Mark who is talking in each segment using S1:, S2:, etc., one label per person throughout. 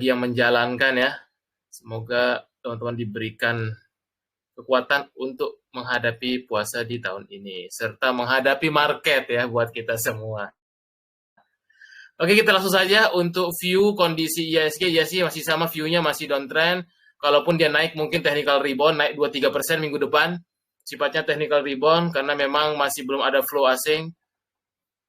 S1: yang menjalankan ya. Semoga teman-teman diberikan kekuatan untuk menghadapi puasa di tahun ini, serta menghadapi market ya buat kita semua. Oke, kita langsung saja untuk view kondisi IHSG. IHSG masih sama, view-nya masih downtrend. Kalaupun dia naik, mungkin technical rebound, naik 2-3% minggu depan. Sifatnya technical rebound, karena memang masih belum ada flow asing.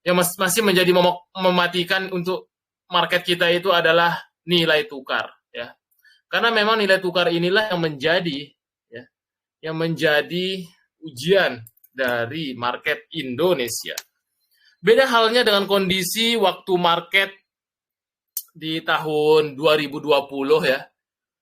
S1: Yang masih menjadi mematikan untuk market kita itu adalah nilai tukar. Ya. Karena memang nilai tukar inilah yang menjadi ujian dari market Indonesia. Beda halnya dengan kondisi waktu market di tahun 2020 ya.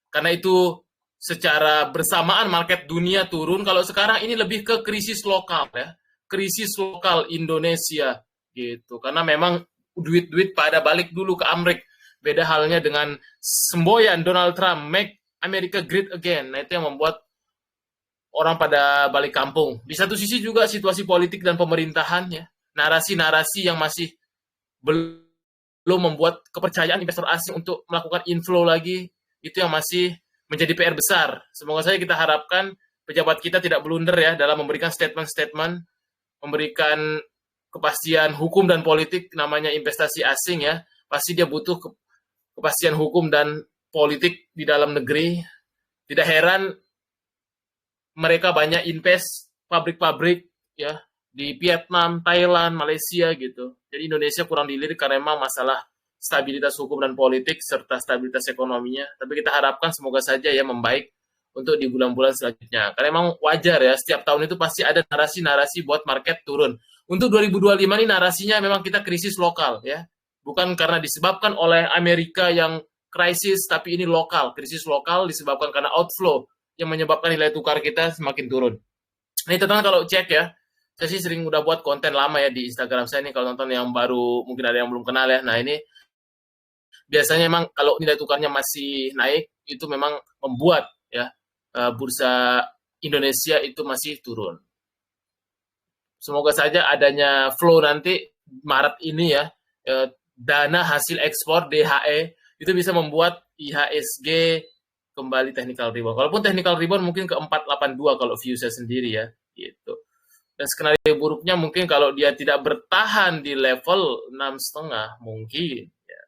S1: Karena itu secara bersamaan market dunia turun. Kalau sekarang ini lebih ke krisis lokal ya. Krisis lokal Indonesia gitu. Karena memang duit-duit pada balik dulu ke Amerika. Beda halnya dengan semboyan Donald Trump, make America great again. Nah, itu yang membuat orang pada balik kampung. Di satu sisi juga situasi politik dan pemerintahannya, narasi-narasi yang masih belum membuat kepercayaan investor asing untuk melakukan inflow lagi, itu yang masih menjadi PR besar. Semoga saja kita harapkan pejabat kita tidak blunder ya dalam memberikan statement-statement, memberikan kepastian hukum dan politik, namanya investasi asing ya, pasti dia butuh kepastian hukum dan politik di dalam negeri. Tidak heran mereka banyak invest pabrik-pabrik ya di Vietnam, Thailand, Malaysia gitu. Jadi Indonesia kurang dilirik karena memang masalah stabilitas hukum dan politik serta stabilitas ekonominya. Tapi kita harapkan semoga saja ya membaik untuk di bulan-bulan selanjutnya. Karena memang wajar ya, setiap tahun itu pasti ada narasi-narasi buat market turun. Untuk 2025 ini narasinya memang kita krisis lokal ya. Bukan karena disebabkan oleh Amerika yang krisis, tapi ini lokal. Krisis lokal disebabkan karena outflow yang menyebabkan nilai tukar kita semakin turun. Nah, teman-teman kalau cek ya, saya sih sering udah buat konten lama ya di Instagram saya nih, kalau nonton yang baru mungkin ada yang belum kenal ya. Nah, ini biasanya memang kalau nilai tukarnya masih naik, itu memang membuat ya bursa Indonesia itu masih turun. Semoga saja adanya flow nanti Maret ini ya, dana hasil ekspor DHE itu bisa membuat IHSG kembali technical rebound. Walaupun technical rebound mungkin ke 482 kalau view saya sendiri ya, gitu. Dan skenario buruknya mungkin kalau dia tidak bertahan di level 6,5 mungkin ya.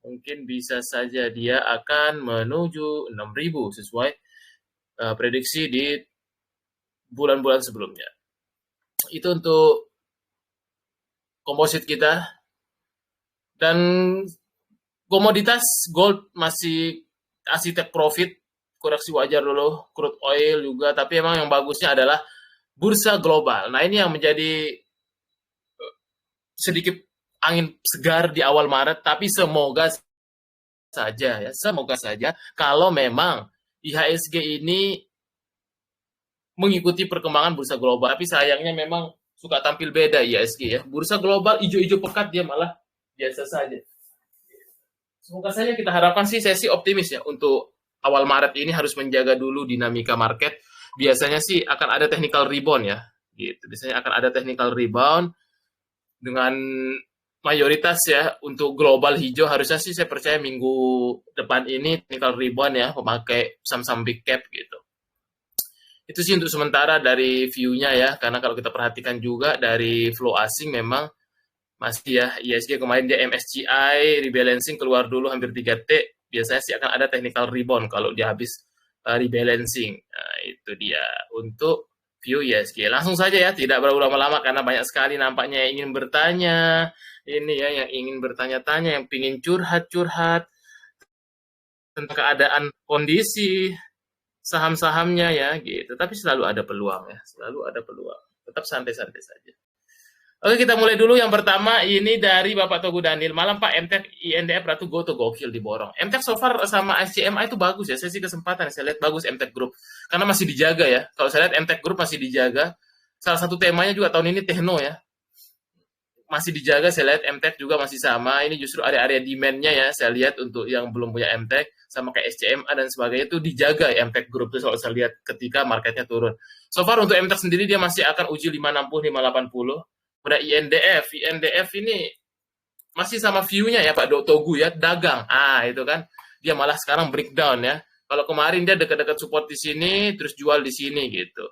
S1: Mungkin bisa saja dia akan menuju 6.000 sesuai prediksi di bulan-bulan sebelumnya. Itu untuk komposit kita. Dan komoditas gold masih take profit, koreksi wajar dulu, crude oil juga, tapi emang yang bagusnya adalah bursa global. Nah, ini yang menjadi sedikit angin segar di awal Maret, tapi semoga saja kalau memang IHSG ini mengikuti perkembangan bursa global. Tapi sayangnya memang suka tampil beda IHSG ya. Bursa global hijau-hijau pekat, dia malah biasa saja. Semoga saja kita harapkan sih, saya sih optimis ya untuk awal Maret ini harus menjaga dulu dinamika market. Biasanya sih akan ada technical rebound ya, gitu. Biasanya akan ada technical rebound dengan mayoritas ya untuk global hijau. Harusnya sih saya percaya minggu depan ini technical rebound ya, memakai saham-saham big cap gitu. Itu sih untuk sementara dari view-nya ya, karena kalau kita perhatikan juga dari flow asing memang masih ya, IHSG kemarin dia MSCI rebalancing keluar dulu hampir 3T, biasanya sih akan ada technical rebound kalau dia habis rebalancing. Nah, itu dia untuk view IHSG. Langsung saja ya, tidak berlama-lama karena banyak sekali nampaknya yang ingin bertanya, ini ya, yang ingin bertanya-tanya, yang ingin curhat-curhat tentang keadaan kondisi saham-sahamnya ya, gitu. Tapi selalu ada peluang ya, selalu ada peluang. Tetap santai-santai saja. Oke, kita mulai dulu. Yang pertama ini dari Bapak Togu Daniel. Malam Pak, MTEK INDF Ratu Goto gokil diborong. MTEK so far sama SCMI itu bagus ya. Saya sih kesempatan, saya lihat bagus MTEK Group. Karena masih dijaga ya. Kalau saya lihat MTEK Group masih dijaga. Salah satu temanya juga tahun ini Techno ya. Masih dijaga, saya lihat MTEK juga masih sama. Ini justru area-area demand-nya ya. Saya lihat untuk yang belum punya MTEK, sama kayak SCMA dan sebagainya itu dijaga ya, MTEK Group itu kalau saya lihat ketika marketnya turun. So far untuk MTEK sendiri dia masih akan uji 560, 580. Pada INDF ini masih sama view-nya ya Pak Togu ya, dagang. Itu kan. Dia malah sekarang breakdown ya. Kalau kemarin dia dekat-dekat support di sini, terus jual di sini gitu.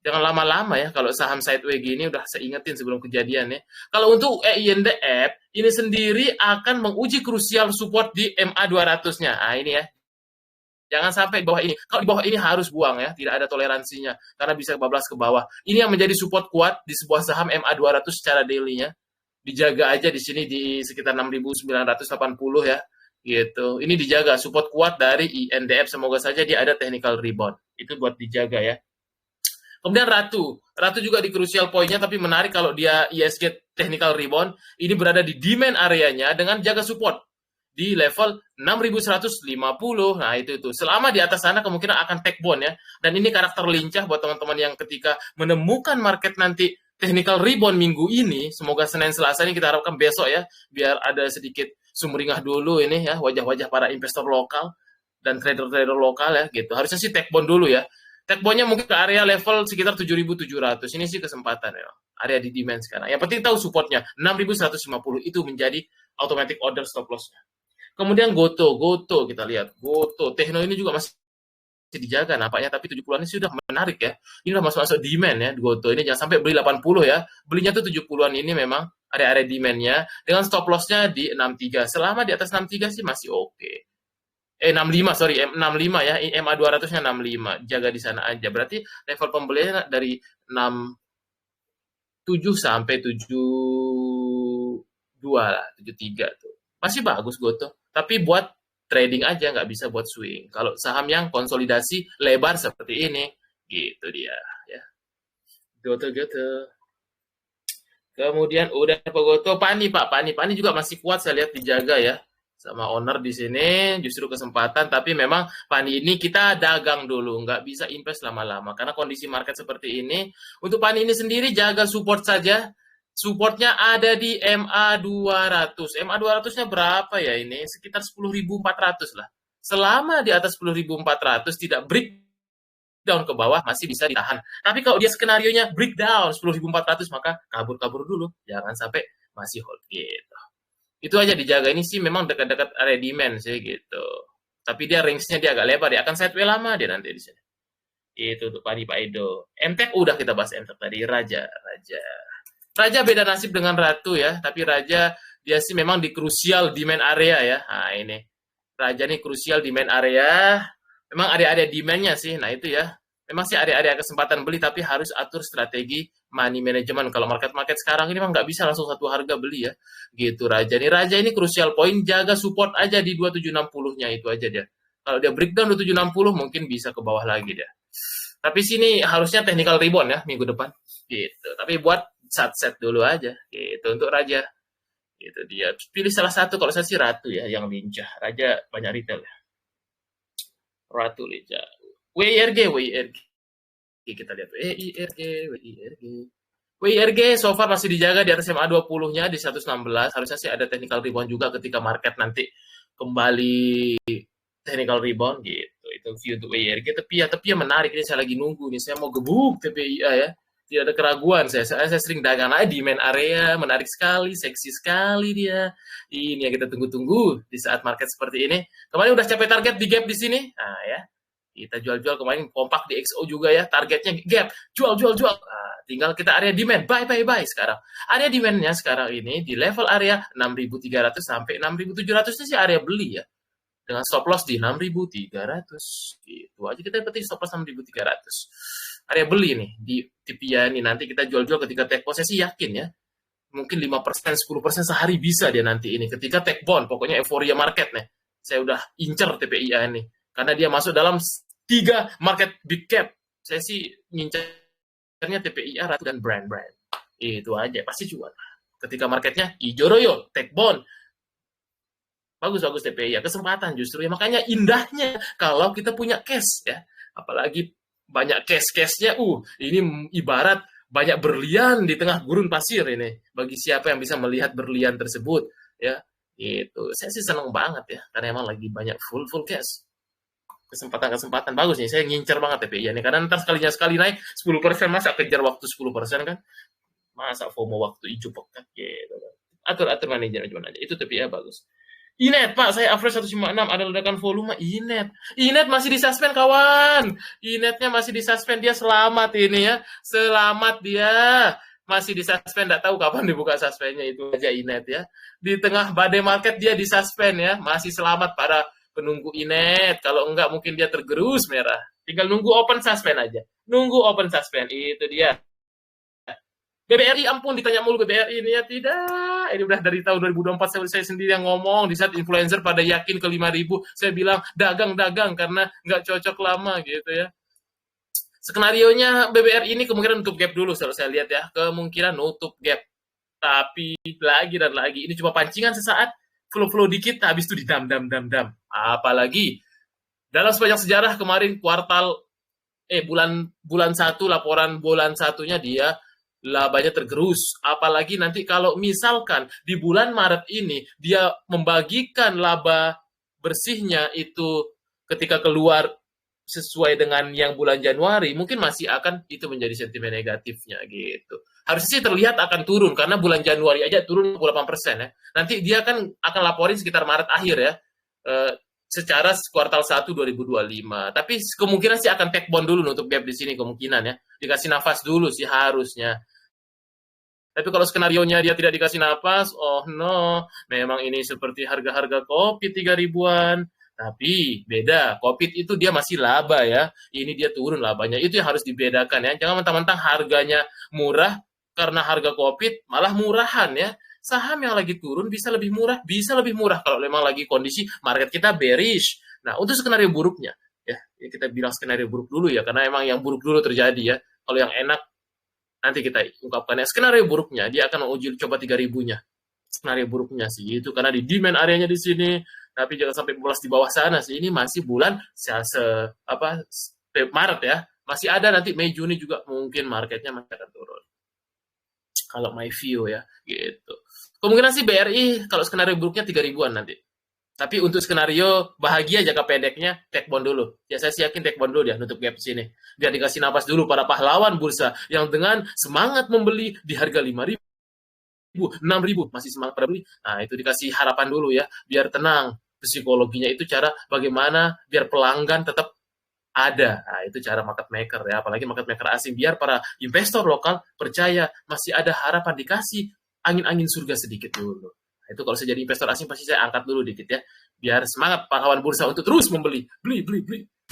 S1: Jangan lama-lama ya, kalau saham sideways gini udah saya ingetin sebelum kejadian ya. Kalau untuk EINDF, ini sendiri akan menguji krusial support di MA 200-nya. Ini ya. Jangan sampai di bawah ini. Kalau di bawah ini harus buang ya, tidak ada toleransinya karena bisa bablas ke bawah. Ini yang menjadi support kuat di sebuah saham MA 200 secara daily-nya. Dijaga aja di sini di sekitar 6.980 ya. Gitu. Ini dijaga support kuat dari INDF, semoga saja dia ada technical rebound. Itu buat dijaga ya. Kemudian Ratu juga di crucial point-nya, tapi menarik kalau dia ISG technical rebound, ini berada di demand areanya dengan jaga support di level 6.150. Nah, itu. Selama di atas sana kemungkinan akan take bond ya. Dan ini karakter lincah buat teman-teman yang ketika menemukan market nanti technical rebound minggu ini, semoga Senin Selasa ini kita harapkan besok ya, biar ada sedikit sumringah dulu ini ya, wajah-wajah para investor lokal dan trader-trader lokal ya gitu. Harusnya sih take bond dulu ya. Take bond-nya mungkin ke area level sekitar 7.700. Ini sih kesempatan ya. Area di demand sekarang. Yang penting tahu supportnya 6.150 itu menjadi automatic order stop loss-nya. Kemudian Goto kita lihat. Goto, Tekno ini juga masih dijaga nampaknya, tapi 70-an ini sudah menarik ya. Ini udah masuk demand ya, Goto ini jangan sampai beli 80 ya. Belinya tuh 70-an ini memang area demand-nya dengan stop loss-nya di 63. Selama di atas 63 sih masih oke. 65, sorry, 65 ya, MA 200-nya 65, jaga di sana aja. Berarti level pembeliannya dari 67 sampai 72 lah, 73 tuh. Masih bagus Goto, tapi buat trading aja, nggak bisa buat swing. Kalau saham yang konsolidasi lebar seperti ini, gitu dia. Ya. Goto. Kemudian udah Pak Goto, Pani juga masih kuat, saya lihat dijaga ya. Sama owner di sini justru kesempatan, tapi memang Pani ini kita dagang dulu, nggak bisa invest lama-lama karena kondisi market seperti ini. Untuk Pani ini sendiri jaga support saja. Supportnya ada di MA 200. MA 200-nya berapa ya ini? Sekitar 10.400 lah. Selama di atas 10.400 tidak breakdown ke bawah masih bisa ditahan. Tapi kalau dia skenarionya breakdown 10.400 maka kabur dulu. Jangan sampai masih hold gitu. Itu aja dijaga. Ini sih memang dekat-dekat area demand sih gitu. Tapi dia range-nya dia agak lebar, dia akan sideways lama dia nanti di sini. Itu untuk Pani Pak Edo. MTEK udah kita bahas MTEK tadi. Raja beda nasib dengan Ratu ya, tapi Raja dia sih memang di crucial demand area ya. Nah ini. Raja nih crucial demand area. Memang area-area demand-nya sih. Nah itu ya. Memang sih area-area kesempatan beli, tapi harus atur strategi money management. Kalau market-market sekarang ini memang nggak bisa langsung satu harga beli ya. Gitu Raja. Raja ini crucial point, jaga support aja di 2760-nya itu aja dia. Kalau dia breakdown 2760 mungkin bisa ke bawah lagi dia. Tapi sini harusnya technical rebound ya minggu depan. Gitu. Tapi buat set dulu aja. Gitu untuk Raja. Gitu dia. Pilih salah satu, kalau saya sih Ratu ya yang lincah. Raja banyak retail ya. Ratu lincah. WIRG kita lihat WIRG so far masih dijaga di atas MA 20-nya di 116. Harusnya sih ada technical rebound juga ketika market nanti kembali technical rebound gitu. Itu view untuk WIRG. Tapi ya menarik, ini saya lagi nunggu nih, saya mau gebuk TPIA ya. Tidak ada keraguan, saya sering dagang aja di main area, menarik sekali, seksi sekali dia. Ini yang kita tunggu-tunggu di saat market seperti ini. Kemarin udah capai target di gap di sini. Nah ya, kita jual-jual kemarin kompak di XO juga ya, targetnya gap, jual. Nah, tinggal kita area demand, buy sekarang. Area demand-nya sekarang ini di level area 6.300 sampai 6.700 itu sih area beli ya. Dengan stop loss di 6.300. Gitu aja kita dapetin stop loss 6.300. Area beli nih di TPIA ini, nanti kita jual-jual ketika take posisi, yakin ya. Mungkin 5%, 10% sehari bisa dia nanti ini. Ketika take bond, pokoknya euforia market nih. Saya udah incer TPIA ini. Karena dia masuk dalam 3 market big cap. Saya sih ngincernya TPIA, Ratu, dan brand. Itu aja, pasti jual. Ketika marketnya hijau royo, take bond. Bagus TPIA, kesempatan justru ya. Makanya indahnya kalau kita punya cash ya. Apalagi banyak cash-nya. Ini ibarat banyak berlian di tengah gurun pasir ini. Bagi siapa yang bisa melihat berlian tersebut ya. Itu saya sih seneng banget ya, karena emang lagi banyak full cash. Kesempatan bagus nih, saya ngincer banget TPIA nih, karena ntar sekali naik 10%, masa kejar waktu 10% kan, masa FOMO waktu hijau pekat gitu kan. Atur manajemen aja. Itu tapi ya bagus. Inet, Pak, saya average 156, ada ledakan volume. Inet masih disuspend, kawan. Inetnya masih disuspend, dia selamat ini ya. Selamat dia. Masih disuspend, nggak tahu kapan dibuka suspendnya, itu aja Inet ya. Di tengah badai market dia disuspend ya. Masih selamat para penunggu Inet. Kalau enggak mungkin dia tergerus merah. Tinggal nunggu open suspend aja. Nunggu open suspend, itu dia. BBRI, ampun ditanya mulu BBRI ini ya, tidak. Ini udah dari tahun 2024 saya sendiri yang ngomong, di saat influencer pada yakin ke 5.000, saya bilang dagang karena nggak cocok lama gitu ya. Skenarionya BBRI ini kemungkinan nutup gap dulu, kalau saya lihat ya, kemungkinan nutup gap. Tapi lagi dan lagi, ini cuma pancingan sesaat, flow dikit, habis itu didam. Apalagi dalam sepanjang sejarah kemarin bulan 1, laporan bulan satunya dia labanya tergerus. Apalagi nanti kalau misalkan di bulan Maret ini dia membagikan laba bersihnya itu ketika keluar sesuai dengan yang bulan Januari, mungkin masih akan itu menjadi sentimen negatifnya gitu. Harusnya sih terlihat akan turun, karena bulan Januari aja turun 28% ya. Nanti dia akan laporin sekitar Maret akhir ya, secara kuartal 1 2025. Tapi kemungkinan sih akan take bond dulu untuk gap di sini, kemungkinan ya. Dikasih nafas dulu sih harusnya. Tapi kalau skenarionya dia tidak dikasih nafas, oh no, memang ini seperti harga-harga kopi 3 ribuan. Tapi beda, COVID itu dia masih laba ya. Ini dia turun labanya. Itu yang harus dibedakan ya. Jangan mentang-mentang harganya murah, karena harga COVID malah murahan ya. Saham yang lagi turun bisa lebih murah kalau memang lagi kondisi market kita bearish. Nah, untuk skenario buruknya, ya kita bilang skenario buruk dulu ya, karena emang yang buruk dulu terjadi ya. Kalau yang enak, nanti kita ungkapkan ya. Skenario buruknya, dia akan uji coba 3.000-nya. Skenario buruknya sih itu, karena di demand areanya di sini, tapi jangan sampai bolos di bawah sana sih. Ini masih bulan Maret ya. Masih ada nanti Mei Juni juga mungkin marketnya masih akan turun. Kalau my view ya, gitu. Kemungkinan sih BRI kalau skenario buruknya 3 ribuan nanti. Tapi untuk skenario bahagia jangka pendeknya, take bond dulu. Ya saya yakin take bond dulu dia, nutup gap sini. Biar dikasih nafas dulu para pahlawan bursa yang dengan semangat membeli di harga 5.000, 6.000 masih semangat pada beli. Nah, itu dikasih harapan dulu ya, biar tenang. Psikologinya itu cara bagaimana biar pelanggan tetap ada. Nah, itu cara market maker ya, apalagi market maker asing, biar para investor lokal percaya masih ada harapan, dikasih angin-angin surga sedikit dulu. Nah, itu kalau saya jadi investor asing pasti saya angkat dulu dikit ya, biar semangat pahlawan bursa untuk terus membeli, beli.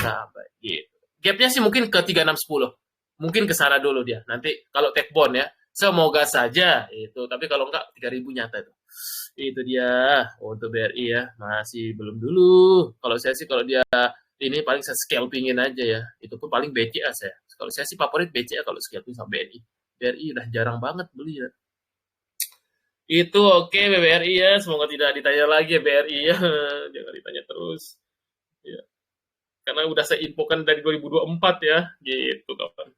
S1: Nah, gitu. Gapnya sih mungkin ke 3610. Mungkin ke sana dulu dia. Nanti kalau take bond ya, semoga saja itu. Tapi kalau enggak 3.000 nyata itu. Itu dia untuk BRI ya, masih belum dulu. Kalau saya sih kalau dia ini paling saya scalpingin aja ya. Itu pun paling BCA saya. Kalau saya sih favorit BCA kalau scalping sama BNI. BRI udah jarang banget beli ya. Itu oke BRI ya. Semoga tidak ditanya lagi ya BRI ya. Jangan ditanya terus. Ya. Karena udah saya infokan dari 2024 ya. Gitu kawan.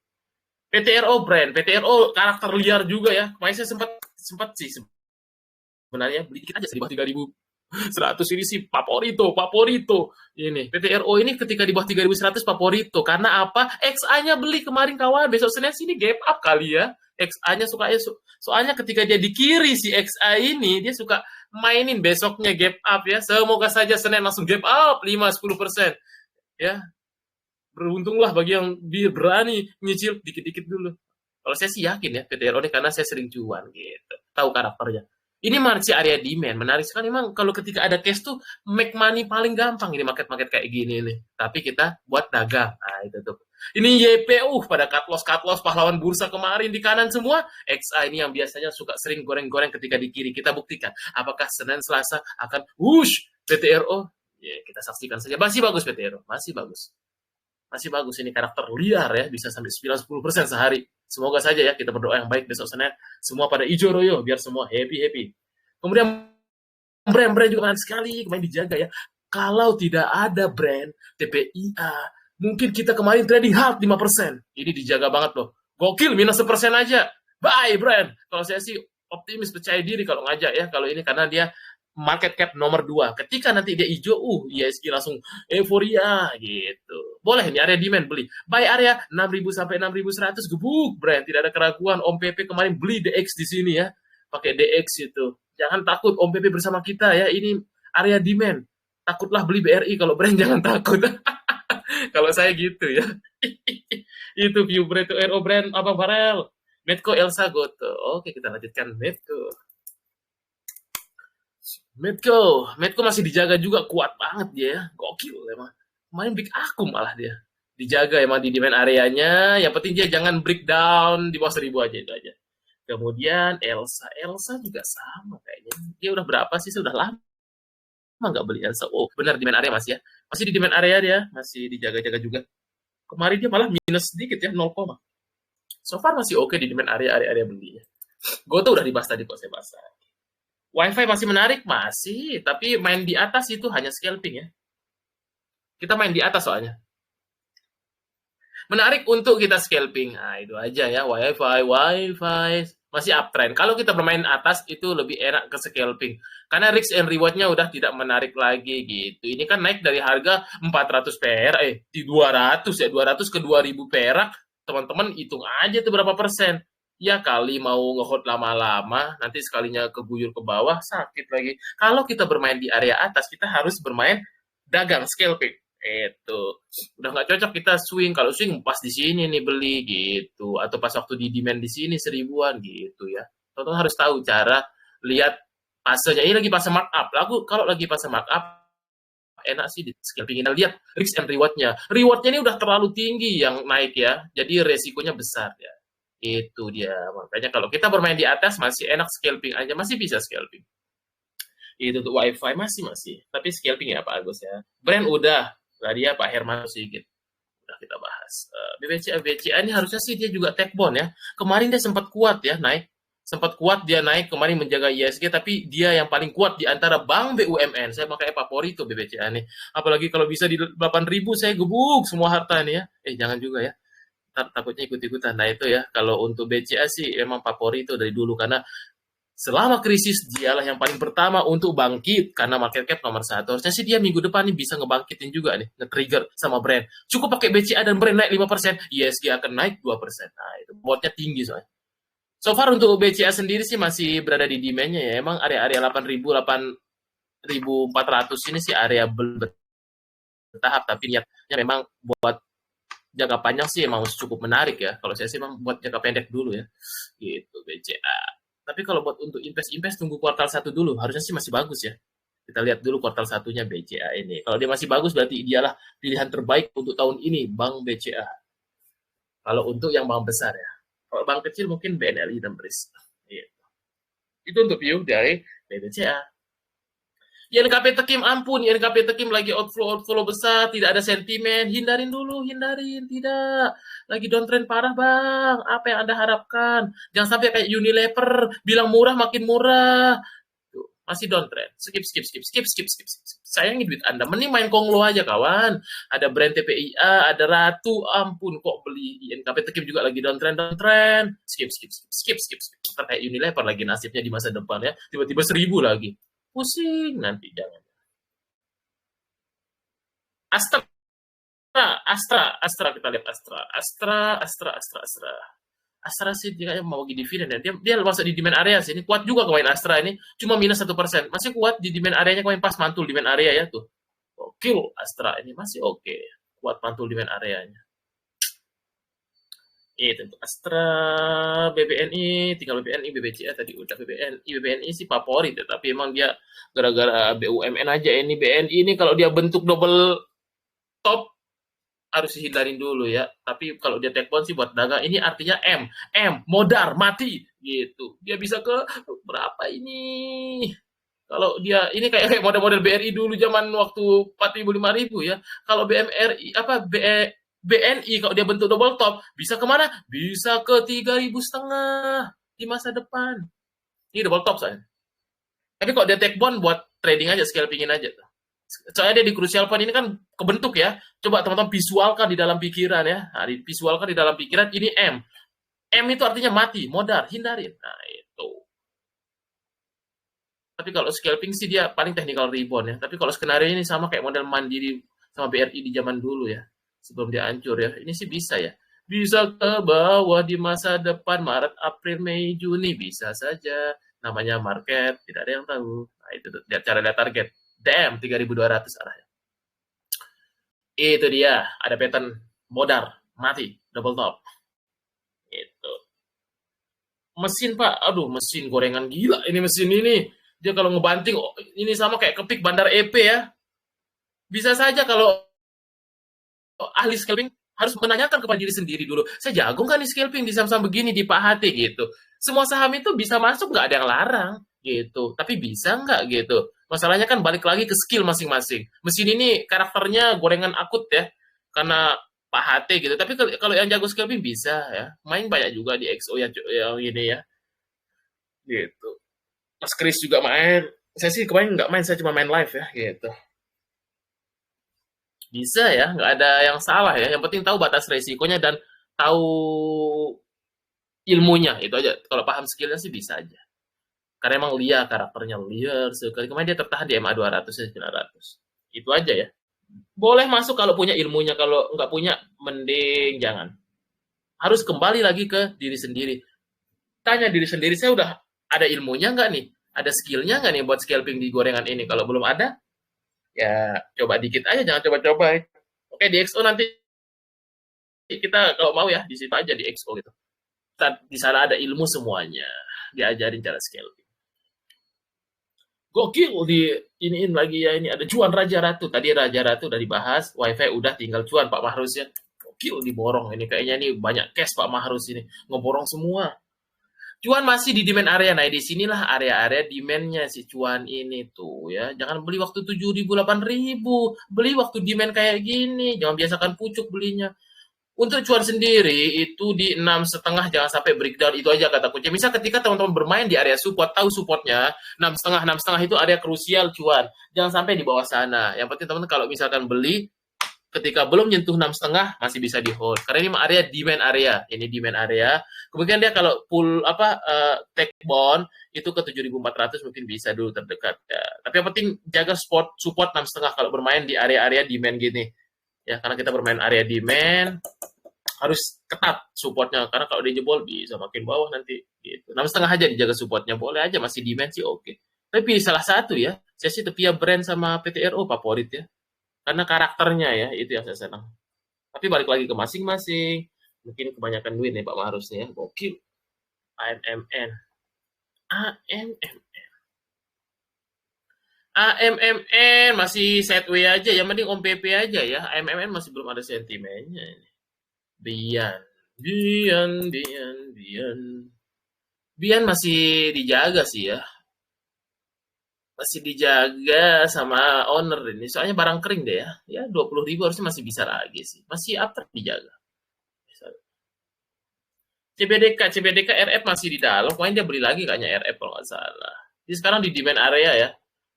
S1: PTRO brand. PTRO karakter liar juga ya. Kemarin saya sempat sih sebenarnya beli dikit aja di bawah 3.100 ini sih favorito ini PTRO ini ketika di bawah 3.100 favorito, karena apa? XA-nya beli kemarin kawan, besok Senin sini gap up kali ya. XA-nya soalnya ketika dia di kiri si XA ini dia suka mainin besoknya gap up ya. Semoga saja Senin langsung gap up 5-10% ya. Beruntunglah bagi yang dia berani nyicil dikit-dikit dulu. Kalau saya sih yakin ya PTRO ini, karena saya sering cuan gitu, tahu karakternya. Ini masih area demand, menarik sekali memang. Kalau ketika ada cash tuh make money paling gampang ini market-market kayak gini nih. Tapi kita buat dagang. Nah, itu tuh. Ini YPU pada cut loss pahlawan bursa kemarin di kanan semua. XA ini yang biasanya suka sering goreng-goreng ketika di kiri. Kita buktikan apakah Senin Selasa akan whoosh PTRO. Ya, kita saksikan saja. Masih bagus PTRO, masih bagus. Masih bagus ini, karakter liar ya, bisa sampai 9-10% sehari. Semoga saja ya, kita berdoa yang baik besok Senin semua pada ijo royo, biar semua happy. Kemudian brand juga menarik sekali, kemarin dijaga ya. Kalau tidak ada brand TPIA, mungkin kita kemarin trading hard 5%. Ini dijaga banget loh. Gokil, minus 1% aja. Bye brand. Kalau saya sih optimis, percaya diri kalau ngajak ya. Kalau ini karena dia market cap nomor 2. Ketika nanti dia hijau, ISG langsung euforia gitu. Boleh nih area demand beli. Buy area 6.000 sampai 6.100 gebuk brand. Tidak ada keraguan. Om PP kemarin beli DX di sini ya. Pakai DX itu. Jangan takut, Om PP bersama kita ya. Ini area demand. Takutlah beli BRI, kalau brand jangan takut. Kalau saya gitu ya. Itu view brand to RO brand apa Farel? Medco Elsa Goto. Oke, kita lanjutkan Medco. Medco masih dijaga juga, kuat banget dia ya. Gokil emang. Main big akum malah dia. Dijaga emang di demand areanya, yang penting dia jangan breakdown di bawah 1000 aja itu aja. Kemudian Elsa juga sama kayaknya. Dia udah berapa sih? Sudah lama nggak beli Elsa. Oh, benar demand area masih ya. Masih di demand area dia, masih dijaga-jaga juga. Kemarin dia malah minus sedikit ya, 0, so far masih oke di demand area belinya. Goto udah dibahas tadi kok saya bahas. Wi-Fi masih menarik? Masih, tapi main di atas itu hanya scalping ya. Kita main di atas soalnya. Menarik untuk kita scalping. Nah, itu aja ya, Wi-Fi. Masih uptrend. Kalau kita bermain atas itu lebih enak ke scalping. Karena risk and reward-nya udah tidak menarik lagi gitu. Ini kan naik dari harga 400 perak, di 200 ya, 200 ke 2000 perak. Teman-teman hitung aja tuh berapa persen. Ya kali mau nge-hold lama-lama, nanti sekalinya keguyur ke bawah, sakit lagi. Kalau kita bermain di area atas, kita harus bermain dagang, scalping. Itu udah nggak cocok kita swing. Kalau swing pas di sini nih beli gitu, atau pas waktu di demand di sini 1000-an gitu ya. Teman-teman harus tahu cara lihat fasenya. Ini lagi fase markup. Lalu kalau lagi fase markup enak sih di scalping. Kita lihat risk and reward-nya. Reward-nya ini udah terlalu tinggi yang naik ya. Jadi resikonya besar ya. Itu dia. Makanya kalau kita bermain di atas masih enak scalping aja, masih bisa scalping. Itu untuk Wi-Fi masih. Tapi scalping ya Pak Agus ya. Brand udah. Tadi ya Pak Herman Sigit udah kita bahas. BCA ini harusnya sih dia juga take bond ya. Kemarin dia sempat kuat ya naik. Sempat kuat dia naik kemarin menjaga ISG, tapi dia yang paling kuat di antara bank BUMN. Saya pakai favorit tuh BCA nih. Apalagi kalau bisa di 8.000 saya gebuk semua harta nih ya. Jangan juga ya. Takutnya ikut-ikutan. Nah itu ya, kalau untuk BCA sih emang favorit itu dari dulu, karena selama krisis dialah yang paling pertama untuk bangkit, karena market cap nomor 1. Harusnya sih dia minggu depan nih bisa ngebangkitin juga nih, nge-trigger sama brand. Cukup pakai BCA dan brand naik 5%, ISG akan naik 2%. Nah itu botnya tinggi soalnya. So far untuk BCA sendiri sih masih berada di demand-nya ya. Emang area-area 8.000, 8.400 ini sih area bertahap, tapi niatnya memang buat jangka panjang sih emang cukup menarik ya. Kalau saya sih emang buat jangka pendek dulu ya. Gitu BCA. Tapi kalau buat untuk invest tunggu kuartal 1 dulu, harusnya sih masih bagus ya. Kita lihat dulu kuartal 1-nya BCA ini. Kalau dia masih bagus berarti dialah pilihan terbaik untuk tahun ini, Bank BCA. Kalau untuk yang bank besar ya. Kalau bank kecil mungkin BNRI dan BRIS. Itu untuk view dari BCA. INKP Tekim, ampun, INKP Tekim lagi outflow besar, tidak ada sentimen, hindarin dulu, tidak. Lagi downtrend parah bang, apa yang Anda harapkan? Jangan sampai kayak Unilever, bilang murah makin murah. Tuh, masih downtrend, skip. Sayangin duit Anda, mending main Konglo aja kawan. Ada brand TPIA, ada Ratu, ampun kok beli INKP Tekim juga lagi downtrend. Skip. Kayak Unilever lagi nasibnya di masa depan ya, tiba-tiba 1000 lagi. Pusing nanti jangan. Astra kita lihat Astra sih dia mau bagi dividen ya. Dia masuk di demand area sih. Ini kuat juga kemarin Astra ini, cuma minus 1%. Masih kuat di demand areanya kemarin, pas mantul demand area ya tuh. Oke, Astra ini masih oke. Kuat mantul demand areanya. Tentu Astra, BBNI, tinggal BBNI, BBCA tadi udah. BBNI sih favorit ya, tapi emang dia gara-gara BUMN aja ini. BNI ini kalau dia bentuk double top harus dihindarin dulu ya. Tapi kalau dia take bond sih buat dagang, ini artinya modar mati gitu. Dia bisa ke berapa ini? Kalau dia ini kayak model-model BRI dulu zaman waktu 4.000 5.000 ya. Kalau BNI kalau dia bentuk double top bisa kemana? Bisa ke 3.500 di masa depan. Ini double top saya. Tapi kalau dia take bond buat trading aja, scalpingin aja. Soalnya dia di crucial point ini kan kebentuk ya. Coba teman-teman visualkan di dalam pikiran ya. Nah, visualkan di dalam pikiran ini M. M itu artinya mati, modar, hindarin. Nah, itu. Tapi kalau scalping sih dia paling technical rebound ya. Tapi kalau skenario ini sama kayak model Mandiri sama BRI di zaman dulu ya. Sebelum dia hancur ya. Ini sih bisa ya. Bisa ke bawah di masa depan, Maret, April, Mei, Juni, bisa saja. namanya market, tidak ada yang tahu. Nah, itu tuh, cara lihat target. Damn, 3.200 arahnya. Itu dia, ada pattern modar, mati, double top. Itu. Mesin Pak, aduh mesin gorengan gila ini mesin ini. Dia kalau ngebanting, oh, ini sama kayak kepik Bandar EP ya. Bisa saja kalau ahli scalping harus menanyakan kepada diri sendiri dulu. Saya jago nggak nih scalping di saham-saham begini di Pak HT gitu. Semua saham itu bisa masuk, nggak ada yang larang gitu. Tapi bisa nggak gitu. Masalahnya kan balik lagi ke skill masing-masing. Mesin ini karakternya gorengan akut ya. Karena Pak HT gitu. Tapi kalau yang jago scalping bisa ya. Main banyak juga di XO yang ini ya. Gitu. Mas Chris juga main. Saya sih kemarin nggak main, saya cuma main live ya gitu. Bisa ya, nggak ada yang salah ya. Yang penting tahu batas resikonya dan tahu ilmunya, itu aja. Kalau paham skillnya sih bisa aja. Karena emang Lia karakternya liar sekali. Kemarin dia tertahan di MA 200 ya 900. Itu aja ya. Boleh masuk kalau punya ilmunya, kalau nggak punya mending jangan. Harus kembali lagi ke diri sendiri. Tanya diri sendiri, saya udah ada ilmunya nggak nih? Ada skillnya nggak nih buat scalping di gorengan ini? Kalau belum ada, ya coba dikit aja, jangan coba-coba. Oke, di XO nanti kita kalau mau ya di situ aja di XO gitu. Di sana ada ilmu semuanya, diajarin cara scalping. Gokil di iniin lagi ya, ini ada cuan Raja Ratu. Tadi Raja Ratu udah dibahas, WiFi udah, tinggal cuan Pak Mahrus ya. Gokil diborong ini, kayaknya ini banyak cash Pak Mahrus ini, ngeborong semua. Cuan masih di demand area. Nah, di sinilah area-area demand-nya si cuan ini tuh ya. Jangan beli waktu 7.000 8.000. Beli waktu demand kayak gini. Jangan biasakan pucuk belinya. Untuk cuan sendiri itu di 6,5 jangan sampai breakdown, itu aja kata kunci. Misal ketika teman-teman bermain di area support, tahu supportnya 6,5 itu area krusial cuan. Jangan sampai di bawah sana. Yang penting teman-teman kalau misalkan beli ketika belum nyentuh 6,5 masih bisa di hold. Karena ini area demand area. Ini demand area. Kemudian dia kalau pull take bond itu ke 7.400 mungkin bisa dulu terdekat ya. Tapi yang penting jaga support 6,5 kalau bermain di area-area demand gini. Ya, karena kita bermain area demand harus ketat supportnya, karena kalau dia jebol bisa makin bawah nanti gitu. 6,5 aja dijaga supportnya, boleh aja, masih demand sih oke. Tapi salah satu ya, saya sih Tepia Brand sama PTRO favorit ya, karena karakternya ya itu yang saya senang. Tapi balik lagi ke masing-masing, mungkin kebanyakan duit nih Pak Marus nih ya, gokil. AMMN, AMMN, AMMN masih setway aja ya, mending Om PP aja ya. AMMN masih belum ada sentimennya. Bian, Bian, Bian, Bian. Bian masih dijaga sih ya. Masih dijaga sama owner ini. Soalnya barang kering deh ya. Ya 20.000 harusnya masih bisa lagi sih. Masih up dijaga. CBDK RF masih di dalam. Pokoknya dia beli lagi kayaknya RF kalau nggak salah. Jadi sekarang di demand area ya.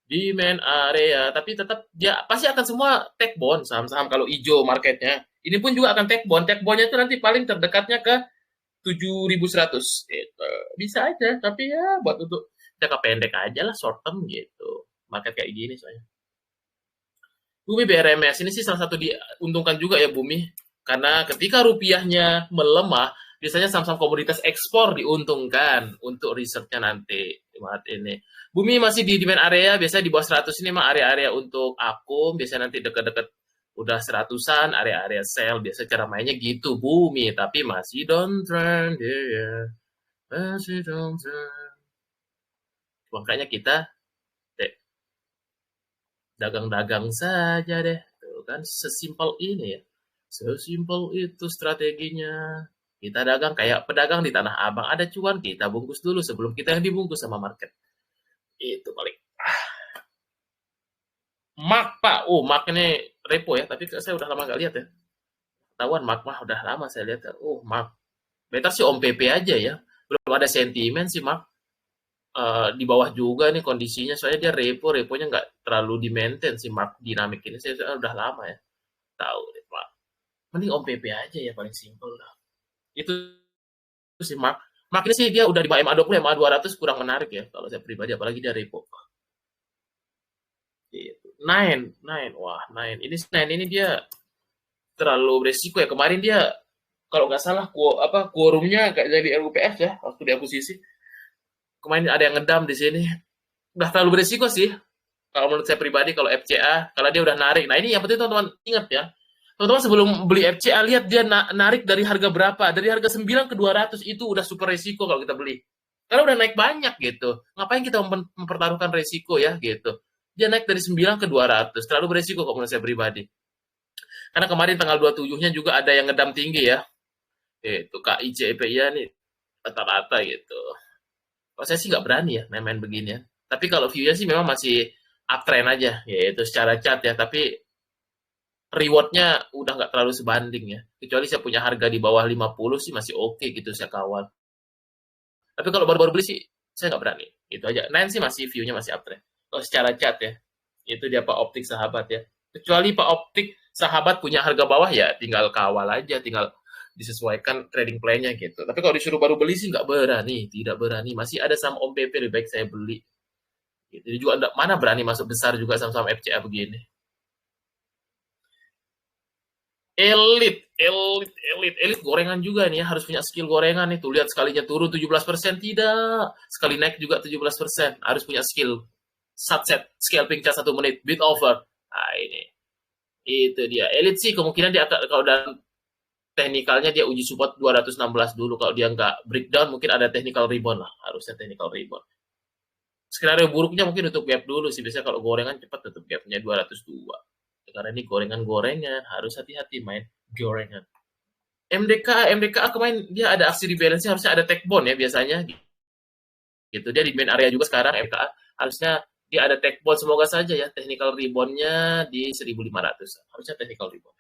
S1: Demand area. Tapi tetap dia pasti akan semua take bond saham-saham kalau hijau marketnya. Ini pun juga akan take bond. Take bondnya itu nanti paling terdekatnya ke 7.100 gitu. Bisa aja, tapi ya buat untuk jangka pendek aja lah, short term gitu. Market kayak gini soalnya. Bumi BRMS ini sih salah satu diuntungkan juga ya Bumi. Karena ketika rupiahnya melemah, biasanya saham-saham komoditas ekspor diuntungkan untuk risetnya nanti. Ini. Bumi masih di demand area, biasanya di bawah 100 ini mah area-area untuk akum, biasanya nanti dekat-dekat udah 100-an, area-area sell, biasa cara mainnya gitu Bumi, tapi masih downtrend yeah. Masih downtrend. Makanya kita dagang-dagang saja deh, tuh kan sesimpel ini ya, sesimpel itu strateginya. Kita dagang kayak pedagang di Tanah Abang, ada cuan kita bungkus dulu sebelum kita yang dibungkus sama market. Itu paling. Mark Pak, Mark ini repo ya, tapi saya udah lama gak lihat ya. Ketahuan Mark mah udah lama saya lihat. Mark. Better sih Om PP aja ya. Belum ada sentimen sih Mark. Di bawah juga nih kondisinya, soalnya dia reponya nggak terlalu di maintain sih Mark dinamik ini. Saya udah lama ya. Tahu deh Mark. Mending Om PP aja ya paling simpel lah. Itu sih Mark. Mark ini sih dia udah di MA 20, MA 200 kurang menarik ya kalau saya pribadi, apalagi dia repo. Gitu. Nine. Wah, Nine. Nine ini dia terlalu beresiko ya. Kemarin dia kalau nggak salah quorumnya kayak jadi RUPS ya waktu diakuisisi. kemarin ada yang ngedam di sini. Udah terlalu beresiko sih. Kalau menurut saya pribadi, kalau FCA, kalau dia udah narik. Nah ini yang penting teman-teman ingat ya. Teman-teman sebelum beli FCA, lihat dia narik dari harga berapa. Dari harga 9 ke 200 itu udah super resiko kalau kita beli. Karena udah naik banyak gitu. Ngapain kita mempertaruhkan resiko ya gitu. Dia naik dari 9 ke 200. Terlalu beresiko kalau menurut saya pribadi. Karena kemarin tanggal 27-nya juga ada yang ngedam tinggi ya. Itu KIC, EPIA nih rata-rata gitu. Kalau saya sih nggak berani ya main-main begini ya. Tapi kalau view-nya sih memang masih uptrend aja, yaitu secara chart ya. Tapi reward-nya udah nggak terlalu sebanding ya. Kecuali saya punya harga di bawah 50 sih masih oke gitu saya kawal. Tapi kalau baru-baru beli sih saya nggak berani. Itu aja. Nine sih masih view-nya masih uptrend. Kalau secara chart ya, itu dia Pak Optik sahabat ya. Kecuali Pak Optik sahabat punya harga bawah ya tinggal kawal aja, tinggal disesuaikan trading plan-nya gitu. Tapi kalau disuruh baru beli sih nggak berani, tidak berani. Masih ada saham Om PP lebih baik saya beli. Gitu. Jadi juga mana berani masuk besar juga saham-saham FCA begini. Elit gorengan juga nih ya, harus punya skill gorengan nih. Tuh lihat sekalinya turun 17%, tidak. Sekali naik juga 17%, harus punya skill. Subset, scalping chart 1 menit, bid over. Nah ini, itu dia. Elit sih kemungkinan dia akan, kalau dalam teknikalnya dia uji support 216 dulu. Kalau dia nggak breakdown, mungkin ada technical rebound lah. Harusnya technical rebound. Skenario buruknya mungkin tutup gap dulu sih. Biasanya kalau gorengan cepat tutup gapnya 202. Karena ini gorengan-gorengan, harus hati-hati main gorengan. MDKA kemarin dia ada aksi rebalance, harusnya ada take bond ya biasanya. Gitu. Dia di main area juga sekarang MDKA. Harusnya dia ada take bond, semoga saja ya technical rebound-nya di 1500. Harusnya technical rebound.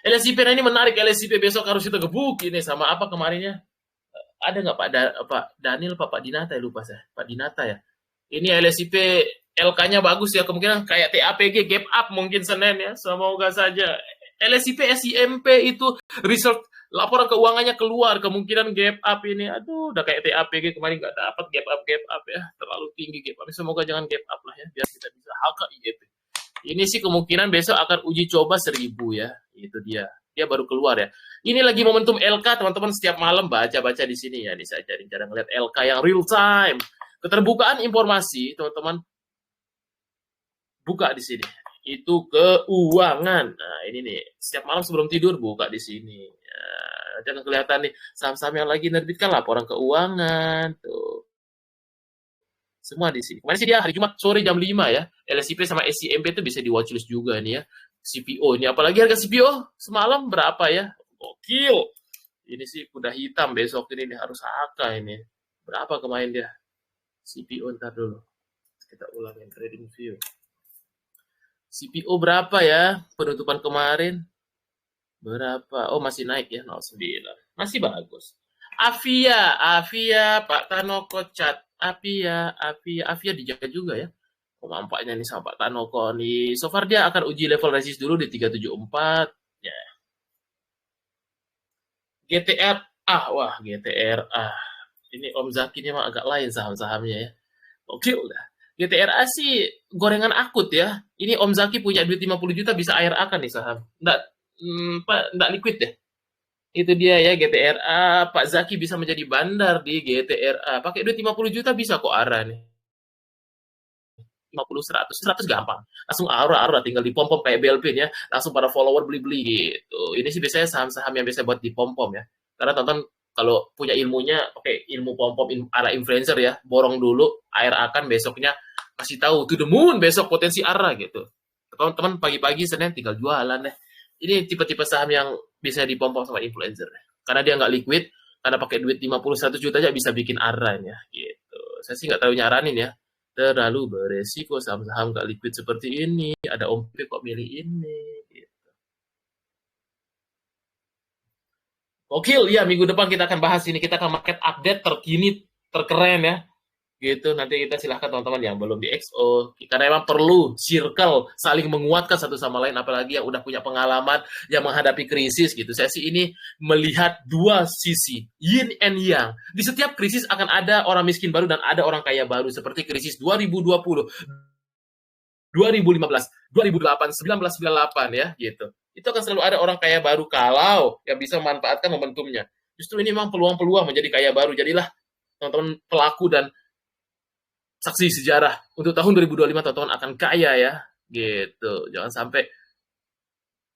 S1: LSIP ini menarik, LSIP besok harus kita gebuk ini sama apa kemarinnya? Ada nggak Pak Daniel, Pak Dinata ya, lupa saya. Pak Dinata ya. Ini LSIP LK-nya bagus ya, kemungkinan kayak TAPG gap up mungkin Senin ya, semoga saja. LSIP SIMP itu result laporan keuangannya keluar, kemungkinan gap up ini, aduh udah kayak TAPG kemarin nggak dapat gap up ya, terlalu tinggi gap up, semoga jangan gap up lah ya, biar kita bisa HKIEP. Ini sih kemungkinan besok akan uji coba 1000 ya, itu dia baru keluar ya. Ini lagi momentum LK, teman-teman setiap malam baca-baca di sini ya, ini saya cari cara ngeliat LK yang real time. Keterbukaan informasi, teman-teman buka di sini. Itu keuangan. Nah, ini nih, setiap malam sebelum tidur buka di sini. Ya, jangan kelihatan nih saham-saham yang lagi nerbitkan laporan keuangan tuh. Semua di sini. Kemarin sih dia hari Jumat sore jam 5 ya. LSIP sama SCMP itu bisa di watchlist juga nih ya. CPO ini, apalagi harga CPO semalam berapa ya? Gokil. Ini sih kuda hitam besok ini harus AK ini. Berapa kemarin dia? CPO ntar dulu. Kita ulangin trading view. CPO berapa ya penutupan kemarin? Berapa? Oh masih naik ya 09. Masih bagus. Avia Pak Tanoko cat. Avia dijaga juga ya. Oh, nampaknya nih sama Pak Tanoko nih. So far dia akan uji level resist dulu di 374. Ya. GTR. Wah GTR. Ini Om Zaki ini emang agak lain saham-sahamnya ya. Oke udah. GTRA sih gorengan akut ya. Ini Om Zaki punya duit 50 juta bisa IRA kan nih saham. Nggak liquid deh. Itu dia ya GTRA. Pak Zaki bisa menjadi bandar di GTRA. Pakai duit 50 juta bisa kok ARA nih. 50, 100 gampang. Langsung ARA tinggal dipom-pom kayak BLP ya. Langsung para follower beli-beli gitu. Ini sih biasanya saham-saham yang biasa buat dipom-pom ya. Karena tonton kalau punya ilmunya, oke, ilmu pom-pom ala influencer ya, borong dulu, ARA kan besoknya kasih tahu to the moon besok potensi ARA gitu. Teman-teman pagi-pagi Senin tinggal jualan deh. Ini tipe-tipe saham yang bisa dipom-pom sama influencer. Karena dia nggak liquid, karena pakai duit 50-100 juta aja bisa bikin ARA ya gitu. Saya sih nggak terlalu nyaranin ya. Terlalu beresiko saham-saham nggak liquid seperti ini. Ada Om P kok milih ini. Gokil, ya minggu depan kita akan bahas ini. Kita akan market update terkini, terkeren ya. Gitu, nanti kita silahkan teman-teman yang belum di XO. Karena memang perlu circle, saling menguatkan satu sama lain. Apalagi yang udah punya pengalaman, yang menghadapi krisis gitu. Saya sih ini melihat dua sisi, yin and yang. Di setiap krisis akan ada orang miskin baru dan ada orang kaya baru. Seperti krisis 2020, 2015, 2008, 1998 ya gitu. Itu akan selalu ada orang kaya baru kalau yang bisa memanfaatkan momentumnya. Justru ini memang peluang-peluang menjadi kaya baru. Jadilah teman-teman pelaku dan saksi sejarah untuk tahun 2025 teman-teman akan kaya ya gitu. Jangan sampai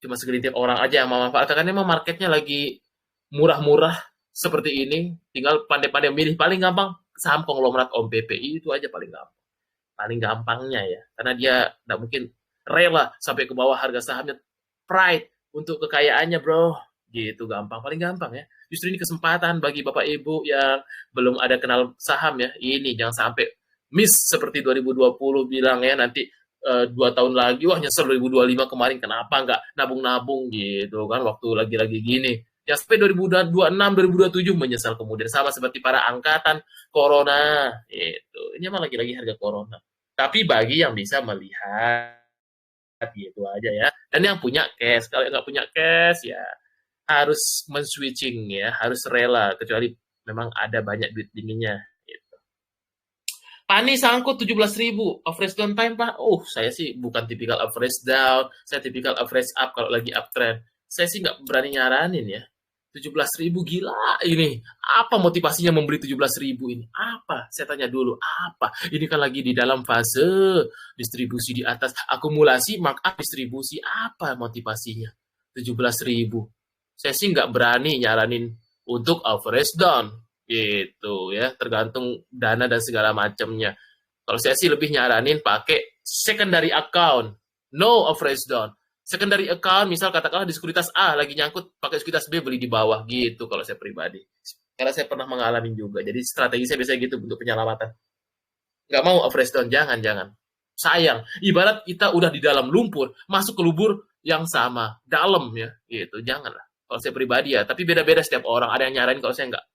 S1: cuma segelintir orang aja yang memanfaatkan karena memang marketnya lagi murah-murah seperti ini. Tinggal pandai-pandai milih, paling gampang saham konglomerat Om PPI itu aja paling gampangnya ya, karena dia nggak mungkin rela sampai ke bawah harga sahamnya, pride untuk kekayaannya bro, gitu paling gampang ya. Justru ini kesempatan bagi bapak ibu yang belum ada kenal saham ya, ini jangan sampai miss seperti 2020 bilang ya, nanti 2 tahun lagi wah nyesel 2025 kemarin kenapa nggak nabung-nabung gitu kan waktu lagi-lagi gini ya, sampai 2026 2027 menyesal kemudian, sama seperti para angkatan corona itu. Ini emang lagi-lagi harga corona, tapi bagi yang bisa melihat gitu aja ya, dan yang punya cash. Kalau nggak punya cash ya harus men-switching ya, harus rela, kecuali memang ada banyak duit dinginnya gitu. Pani sangkut 17.000 average down time Pak. Saya sih bukan tipikal average down, saya tipikal average up kalau lagi uptrend. Saya sih nggak berani nyaranin ya. 17.000 gila ini. Apa motivasinya membeli 17.000 ini? Apa? Saya tanya dulu, apa? Ini kan lagi di dalam fase distribusi di atas, akumulasi, markup distribusi. Apa motivasinya? 17.000. Saya sih nggak berani nyaranin untuk average down. Gitu ya, tergantung dana dan segala macamnya. Kalau saya sih lebih nyaranin pakai secondary account, no average down. Secondary account, misal katakanlah di sekuritas A lagi nyangkut, pakai sekuritas B beli di bawah gitu kalau saya pribadi. Karena saya pernah mengalami juga. Jadi strategi saya biasanya gitu untuk penyelamatan. Nggak mau average down, jangan. Sayang, ibarat kita udah di dalam lumpur, masuk ke lubur yang sama, dalam ya, gitu. Janganlah. Kalau saya pribadi ya, tapi beda-beda setiap orang. Ada yang nyaranin, kalau saya nggak.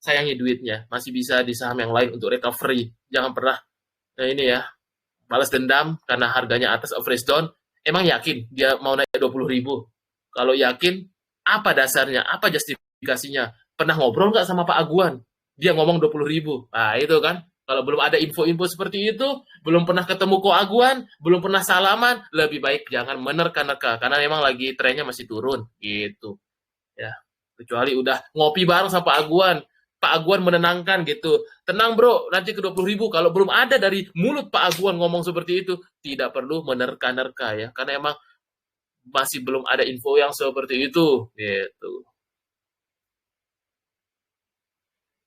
S1: Sayangi duitnya, masih bisa di saham yang lain untuk recovery. Jangan pernah ini ya, balas dendam karena harganya atas average down. Emang yakin dia mau naik 20.000? Kalau yakin, apa dasarnya? Apa justifikasinya? Pernah ngobrol nggak sama Pak Aguan? Dia ngomong 20.000. Nah, itu kan. Kalau belum ada info-info seperti itu, belum pernah ketemu Ko Aguan, belum pernah salaman, lebih baik jangan menerka-nerka. Karena memang lagi trennya masih turun. Gitu. Ya. Kecuali udah ngopi bareng sama Pak Aguan. Pak Aguan menenangkan gitu. Tenang bro, nanti ke 20.000. Kalau belum ada dari mulut Pak Aguan ngomong seperti itu, tidak perlu menerka-nerka ya. Karena emang masih belum ada info yang seperti itu. Gitu.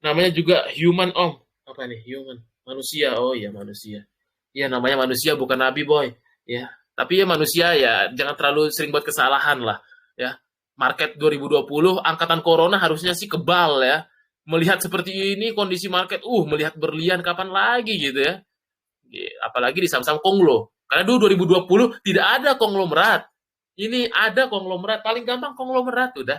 S1: Namanya juga human om. Apa nih human? Manusia. Oh iya manusia. Iya namanya manusia bukan nabi boy. Ya. Tapi ya manusia ya jangan terlalu sering buat kesalahan lah. Ya. Market 2020 angkatan corona harusnya sih kebal ya. Melihat seperti ini kondisi market, melihat berlian kapan lagi gitu ya. Apalagi di saham-saham konglo. Karena dulu 2020 tidak ada konglomerat. Ini ada konglomerat, paling gampang konglomerat udah.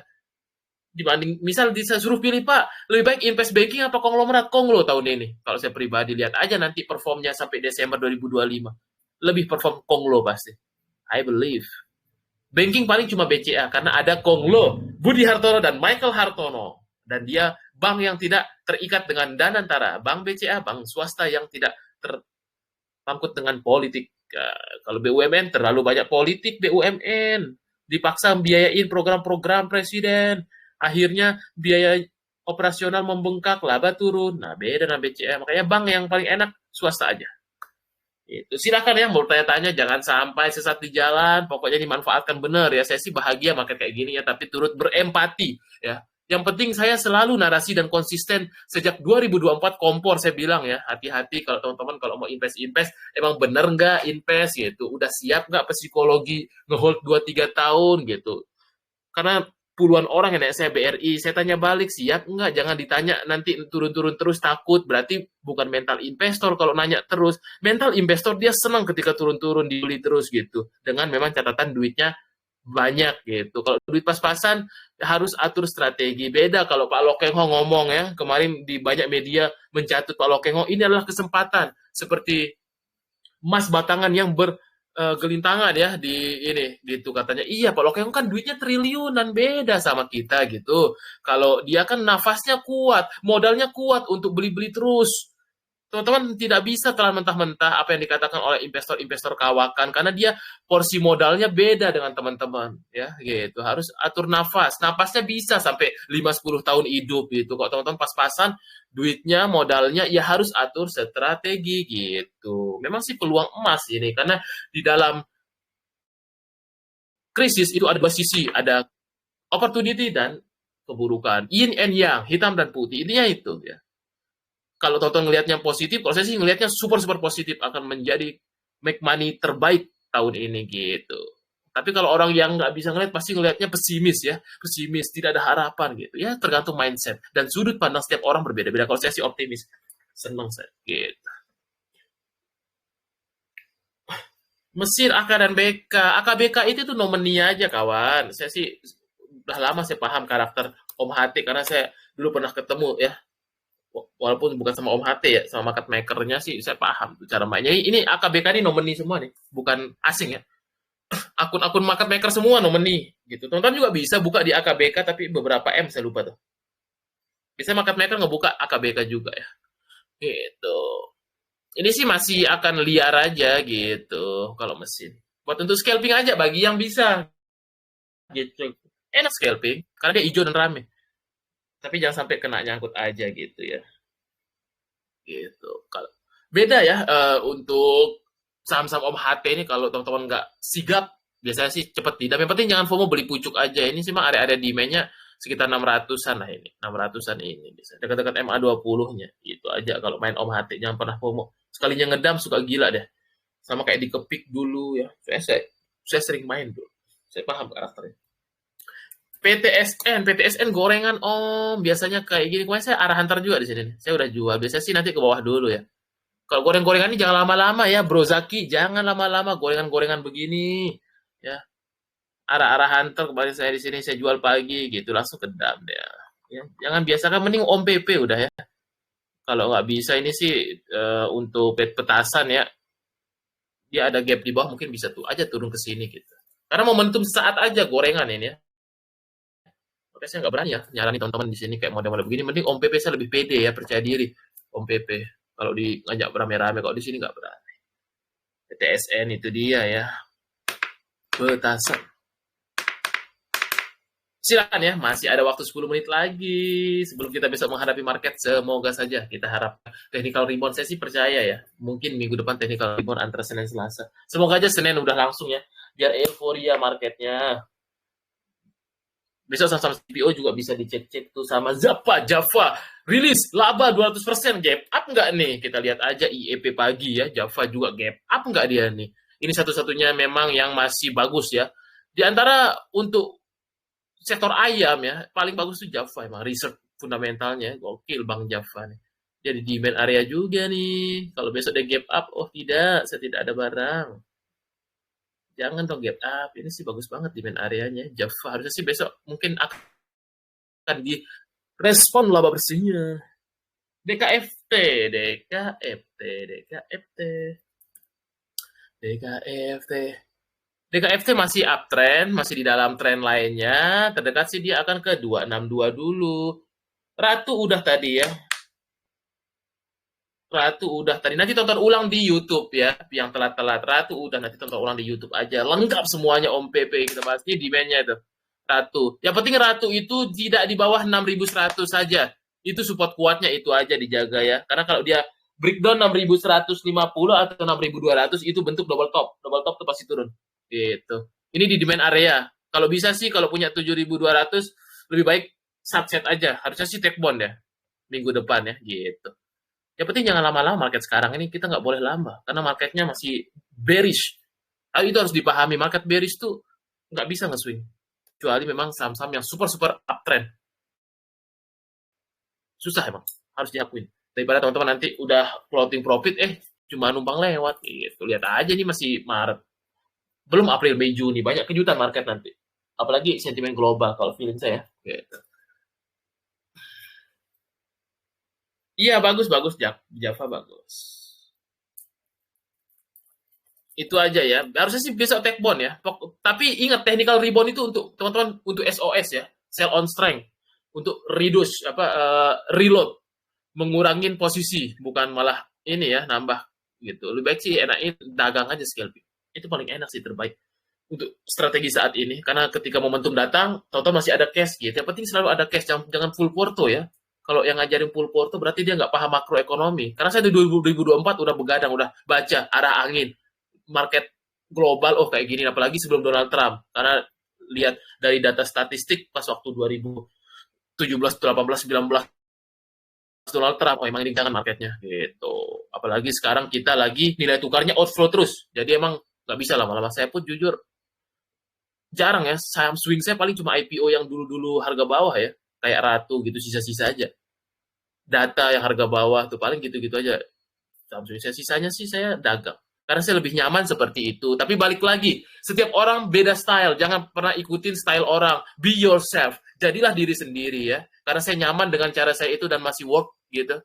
S1: Dibanding misal saya suruh pilih Pak, lebih baik invest banking apa konglomerat? Konglo tahun ini. Kalau saya pribadi lihat aja nanti performnya sampai Desember 2025. Lebih perform konglo pasti. I believe. Banking paling cuma BCA karena ada Konglo, Budi Hartono dan Michael Hartono. Dan dia bank yang tidak terikat dengan Danantara, bank BCA, bank swasta yang tidak terpangkut dengan politik. Kalau BUMN terlalu banyak politik BUMN, dipaksa biayain program-program presiden, akhirnya biaya operasional membengkak, laba turun. Nah, beda dengan BCA. Makanya bank yang paling enak swasta aja. Itu silakan ya mau tanya-tanya, jangan sampai sesat di jalan, pokoknya dimanfaatkan benar ya. Saya sih bahagia makan kayak gini ya, tapi turut berempati ya. Yang penting saya selalu narasi dan konsisten sejak 2024 kompor saya bilang ya, hati-hati kalau teman-teman kalau mau invest emang bener nggak invest gitu, udah siap nggak psikologi ngehold 2-3 tahun gitu. Karena puluhan orang yang nanya saya BRI, saya tanya balik, siap nggak? Jangan ditanya nanti turun-turun terus, takut. Berarti bukan mental investor kalau nanya terus. Mental investor dia senang ketika turun-turun, dibeli terus gitu. Dengan memang catatan duitnya banyak gitu. Kalau duit pas-pasan harus atur strategi. Beda kalau Pak Lokenho ngomong ya, kemarin di banyak media mencatut Pak Lokenho, ini adalah kesempatan. Seperti emas batangan yang gelintangan ya di ini gitu katanya. Iya, Pak Lokeng kan duitnya triliunan, beda sama kita gitu. Kalau dia kan nafasnya kuat, modalnya kuat untuk beli-beli terus. Teman-teman tidak bisa telan mentah-mentah apa yang dikatakan oleh investor-investor kawakan karena dia porsi modalnya beda dengan teman-teman ya gitu. Harus atur nafas. Napasnya bisa sampai 5-10 tahun hidup gitu. Kok teman-teman pas-pasan duitnya, modalnya ya harus atur strategi gitu. Memang sih peluang emas ini karena di dalam krisis itu ada dua sisi, ada opportunity dan keburukan. Yin and yang, hitam dan putih. Intinya itu ya. Kalau tonton ngelihatnya positif, kalau saya sih ngelihatnya super super positif akan menjadi make money terbaik tahun ini gitu. Tapi kalau orang yang nggak bisa ngelihat pasti ngelihatnya pesimis ya, pesimis, tidak ada harapan gitu. Ya tergantung mindset dan sudut pandang setiap orang berbeda-beda. Kalau saya sih optimis, senang saya gitu. Mesir, AK dan BK. AKBK itu tuh nomenia aja kawan. Saya sih udah lama saya paham karakter Om Hati karena saya dulu pernah ketemu ya, walaupun bukan sama Om HT ya, sama market makernya sih saya paham tuh cara mainnya. Ini AKBK ini nomini semua nih, bukan asing ya. Akun-akun market maker semua nomini gitu. Teman-teman juga bisa buka di AKBK tapi beberapa M saya lupa tuh. Bisa market maker ngebuka AKBK juga ya. Gitu. Ini sih masih akan liar aja gitu kalau mesin. Buat untuk scalping aja bagi yang bisa gitu. Enak scalping karena dia hijau dan rame. Tapi jangan sampai kena nyangkut aja gitu ya. Gitu. Kalau beda ya untuk saham-saham Om HT ini kalau teman-teman nggak sigap biasanya sih cepet tidak. Yang penting jangan FOMO beli pucuk aja. Ini sih mah ada demand-nya sekitar 600-an lah ini. 600-an ini bisa. Dekat-dekat MA20-nya. Itu aja kalau main Om HT jangan pernah FOMO. Sekalinya ngedam suka gila deh. Sama kayak di Kepik dulu ya. Saya sering main dulu. Saya paham karakternya. PTSN gorengan om, biasanya kayak gini. Kemarin saya arah hantar juga di sini. Saya udah jual. Biasanya sih nanti ke bawah dulu ya. Kalau goreng-gorengan ini jangan lama-lama ya, Bro Zaki. Jangan lama-lama gorengan-gorengan begini. Ya, arah-arah hunter kemarin saya di sini saya jual pagi gitu langsung ke dam ya. Ya, jangan biasakan mending Om PP udah ya. Kalau nggak bisa ini sih untuk petasan ya, dia ada gap di bawah mungkin bisa tuh aja turun ke sini gitu. Karena momentum sesaat aja gorengan ini ya. Makanya saya nggak berani ya nyaranin teman-teman di sini kayak model-model begini. Mending Om PP saya lebih pede ya, percaya diri Om PP. Kalau di ngajak rame-rame, kalau di sini nggak berani. PTSN itu dia ya. Petasan. Silakan ya, masih ada waktu 10 menit lagi sebelum kita besok menghadapi market. Semoga saja kita harap technical rebound. Saya sih percaya ya, mungkin minggu depan technical rebound antara Senin Selasa. Semoga aja Senin udah langsung ya, biar euforia marketnya. Besok sama-sama CPO juga bisa dicek-cek tuh sama Java rilis laba 200% gap up nggak nih? Kita lihat aja IEP pagi ya, Java juga gap up nggak dia nih? Ini satu-satunya memang yang masih bagus ya. Di antara untuk sektor ayam ya, paling bagus tuh Java emang research fundamentalnya gokil Bang Java nih. Jadi demand area juga nih. Kalau besok dia gap up, oh tidak, saya tidak ada barang. Jangan dong gap up. Ini sih bagus banget demand areanya. Java harusnya sih besok mungkin akan di respon laba bersihnya. DKFT, DKFT, DKFT, DKFT. DKFT masih uptrend, masih di dalam tren lainnya. Terdekat sih dia akan ke 262 dulu. Ratu udah tadi ya. Ratu udah tadi. Nanti tonton ulang di YouTube ya. Yang telat-telat. Ratu udah nanti tonton ulang di YouTube aja. Lengkap semuanya Om PP. Kita bahas ini demand-nya itu. Ratu. Yang penting Ratu itu tidak di bawah 6.100 saja. Itu support kuatnya itu aja dijaga ya. Karena kalau dia breakdown 6.150 atau 6.200 itu bentuk double top. Double top itu pasti turun. Gitu. Ini di demand area. Kalau bisa sih kalau punya 7.200 lebih baik subset aja. Harusnya sih take bond ya. Minggu depan ya gitu. Yang penting jangan lama-lama market sekarang ini kita nggak boleh lama karena marketnya masih bearish. Itu harus dipahami market bearish tuh nggak bisa nge-swing kecuali memang saham-saham yang super super uptrend. Susah emang harus diakuin. Daripada teman-teman nanti udah floating profit cuma numpang lewat gitu. Lihat aja nih masih Maret. Belum April, Mei, Juni banyak kejutan market nanti. Apalagi sentimen global kalau feeling saya gitu. Iya bagus Java bagus. Itu aja ya. Harusnya sih besok take bond ya. Tapi ingat technical rebound itu untuk teman-teman untuk SOS ya, sell on strength, untuk reduce reload, mengurangin posisi, bukan malah ini ya, nambah gitu. Lebih baik sih enaknya dagang aja scalping. Itu paling enak sih, terbaik untuk strategi saat ini. Karena ketika momentum datang, tahu-tahu masih ada cash gitu. Yang penting selalu ada cash, jangan full porto ya. Kalau yang ngajarin full porto berarti dia nggak paham makroekonomi. Karena saya di 2024 udah begadang, udah baca arah angin market global, oh kayak gini, apalagi sebelum Donald Trump. Karena lihat dari data statistik pas waktu 2017, 18, 19 Donald Trump, oh emang ini jangan marketnya gitu. Apalagi sekarang kita lagi nilai tukarnya outflow terus. Jadi emang nggak bisa lama-lama. Saya pun jujur jarang ya, saham swing saya paling cuma IPO yang dulu-dulu harga bawah ya. Kayak Ratu gitu, sisa-sisa aja. Data yang harga bawah tuh paling gitu-gitu aja. Saham swing saya, sisanya sih saya dagang. Karena saya lebih nyaman seperti itu. Tapi balik lagi, setiap orang beda style. Jangan pernah ikutin style orang. Be yourself. Jadilah diri sendiri ya. Karena saya nyaman dengan cara saya itu dan masih work gitu.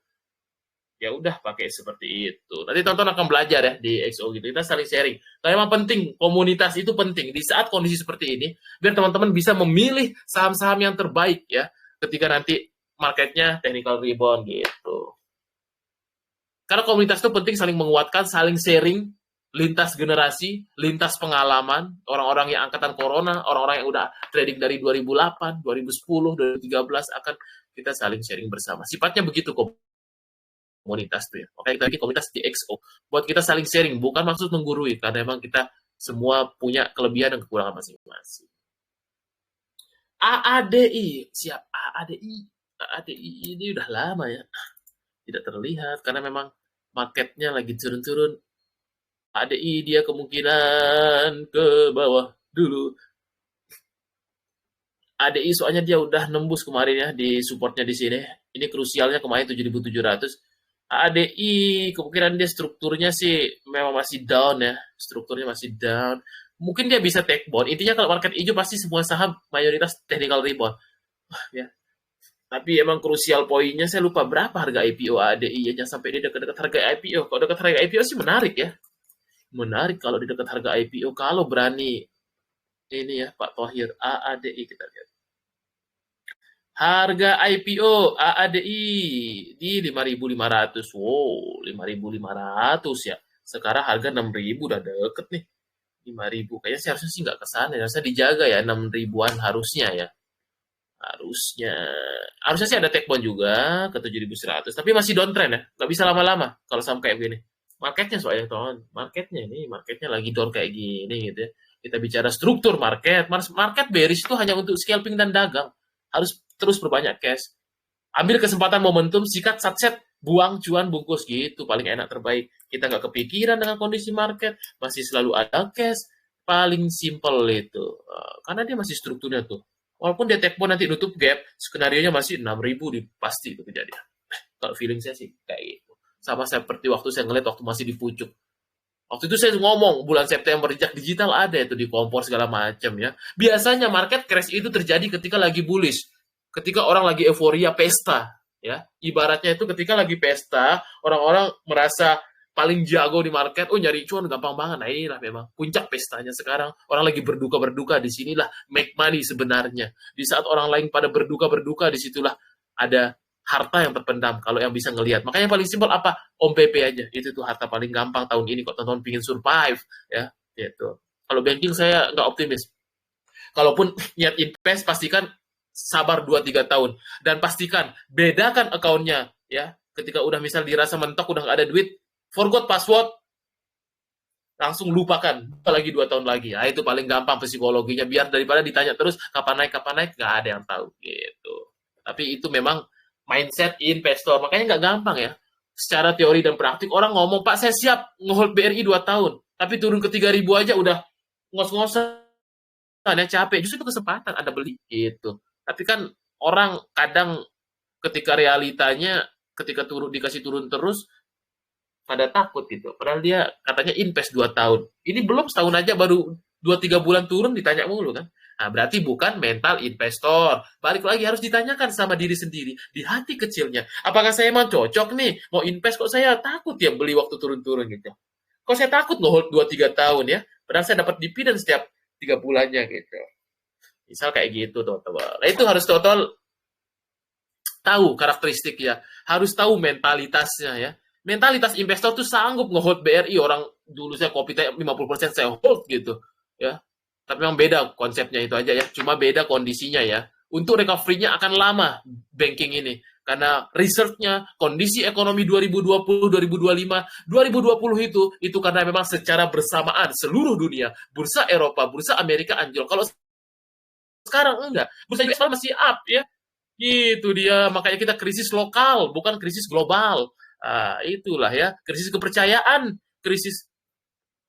S1: Ya udah pakai seperti itu. Nanti tonton akan belajar ya di XO gitu. Kita saling sharing. Karena memang penting, komunitas itu penting di saat kondisi seperti ini, biar teman-teman bisa memilih saham-saham yang terbaik ya. Ketika nanti marketnya technical rebound gitu. Karena komunitas itu penting, saling menguatkan, saling sharing, lintas generasi, lintas pengalaman, orang-orang yang angkatan corona, orang-orang yang udah trading dari 2008, 2010, 2013 akan kita saling sharing bersama. Sifatnya begitu kok. Komunitas tuh ya. Makanya kita bikin komunitas di XO. Buat kita saling sharing, bukan maksud menggurui, karena memang kita semua punya kelebihan dan kekurangan masing-masing. AADI, siap AADI. AADI ini udah lama ya. Tidak terlihat, karena memang marketnya lagi turun-turun. ADI dia kemungkinan ke bawah dulu. ADI soalnya dia udah nembus kemarin ya di supportnya di sini. Ini krusialnya kemarin 7.700. ADI kemungkinan dia strukturnya sih memang masih down ya. Strukturnya masih down. Mungkin dia bisa take bond. Intinya kalau market hijau pasti semua saham mayoritas technical rebound. Ya. Tapi emang krusial poinnya saya lupa berapa harga IPO ADI ya. Jangan sampai dia dekat-dekat harga IPO. Kalau dekat harga IPO sih menarik ya. Menarik kalau di dekat harga IPO. Kalau berani ini ya Pak Thohir, AADI kita lihat. Harga IPO AADI di 5.500. Wow, 5.500 ya. Sekarang harga 6.000 udah deket nih. 5.000. Kayaknya sih harusnya sih nggak ke sana. Harusnya dijaga ya 6.000-an harusnya ya. Harusnya. Harusnya sih ada take bond juga ke 7.100. Tapi masih downtrend ya. Nggak bisa lama-lama kalau sampai kayak begini. Marketnya soalnya teman. Marketnya ini. Marketnya lagi down kayak gini gitu ya. Kita bicara struktur market. Market bearish itu hanya untuk scalping dan dagang. Harus terus berbanyak cash. Ambil kesempatan momentum, sikat, satset, buang, cuan, bungkus gitu. Paling enak terbaik. Kita nggak kepikiran dengan kondisi market. Masih selalu ada cash. Paling simple itu. Karena dia masih strukturnya tuh. Walaupun dia take bond nanti nutup gap, skenario-nya masih 6.000 pasti itu kejadian. Kalau feeling saya sih kayak gitu. Sama seperti waktu saya ngeliat waktu masih di pucuk. Waktu itu saya ngomong bulan September jejak digital ada itu di kompor segala macam ya. Biasanya market crash itu terjadi ketika lagi bullish, ketika orang lagi euforia pesta ya. Ibaratnya itu ketika lagi pesta, orang-orang merasa paling jago di market, oh nyari cuan gampang banget. Nah inilah memang puncak pestanya sekarang. Orang lagi berduka-berduka, disinilah make money sebenarnya. Di saat orang lain pada berduka-berduka, disitulah ada harta yang terpendam kalau yang bisa ngelihat. Makanya paling simpel apa? Om PP aja. Itu tuh harta paling gampang tahun ini kok teman-teman pingin survive ya. Gitu. Kalau banking saya nggak optimis. Kalaupun niat invest pastikan sabar 2-3 tahun dan pastikan bedakan akunnya ya. Ketika udah misal dirasa mentok udah nggak ada duit, forgot password, langsung lupakan apalagi 2 tahun lagi. Nah, itu paling gampang psikologinya biar daripada ditanya terus kapan naik nggak ada yang tahu gitu. Tapi itu memang mindset investor, makanya nggak gampang ya. Secara teori dan praktik orang ngomong, Pak saya siap ngehold BRI 2 tahun, tapi turun ke 3.000 aja udah ngos-ngosan ya capek. Justru itu kesempatan Anda beli gitu. Tapi kan orang kadang ketika realitanya ketika dikasih turun terus pada takut gitu. Padahal dia katanya invest 2 tahun. Ini belum setahun aja baru 2-3 bulan turun ditanya mulu kan. Nah, berarti bukan mental investor. Balik lagi harus ditanyakan sama diri sendiri. Di hati kecilnya. Apakah saya emang cocok nih? Mau invest kok saya takut ya beli waktu turun-turun gitu. Kok saya takut nge-hold 2-3 tahun ya. Padahal saya dapat dividen setiap 3 bulannya gitu. Misal kayak gitu total. Nah itu harus total tahu karakteristik ya. Harus tahu mentalitasnya ya. Mentalitas investor tuh sanggup nge-hold BRI. Orang dulu saya kopi 50% saya hold gitu. Ya. Tapi memang beda konsepnya itu aja ya. Cuma beda kondisinya ya. Untuk recovery-nya akan lama banking ini. Karena research-nya, kondisi ekonomi 2020, 2025, 2020 itu karena memang secara bersamaan seluruh dunia, bursa Eropa, bursa Amerika anjlok. Kalau sekarang enggak, bursa US masih up ya. Itu dia, makanya kita krisis lokal, bukan krisis global. Itulah ya, krisis kepercayaan, krisis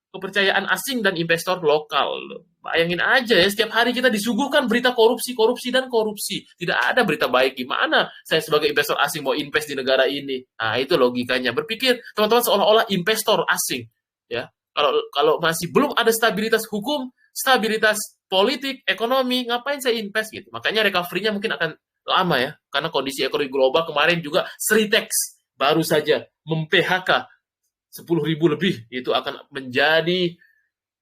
S1: kepercayaan asing dan investor lokal. Bayangin aja ya, setiap hari kita disuguhkan berita korupsi, korupsi, dan korupsi. Tidak ada berita baik. Gimana saya sebagai investor asing mau invest di negara ini? Nah, itu logikanya. Berpikir teman-teman seolah-olah investor asing. Ya, kalau masih belum ada stabilitas hukum, stabilitas politik, ekonomi, ngapain saya invest gitu? Makanya recovery-nya mungkin akan lama ya, karena kondisi ekonomi global kemarin juga Sritex baru saja mem-PHK 10.000 lebih, itu akan menjadi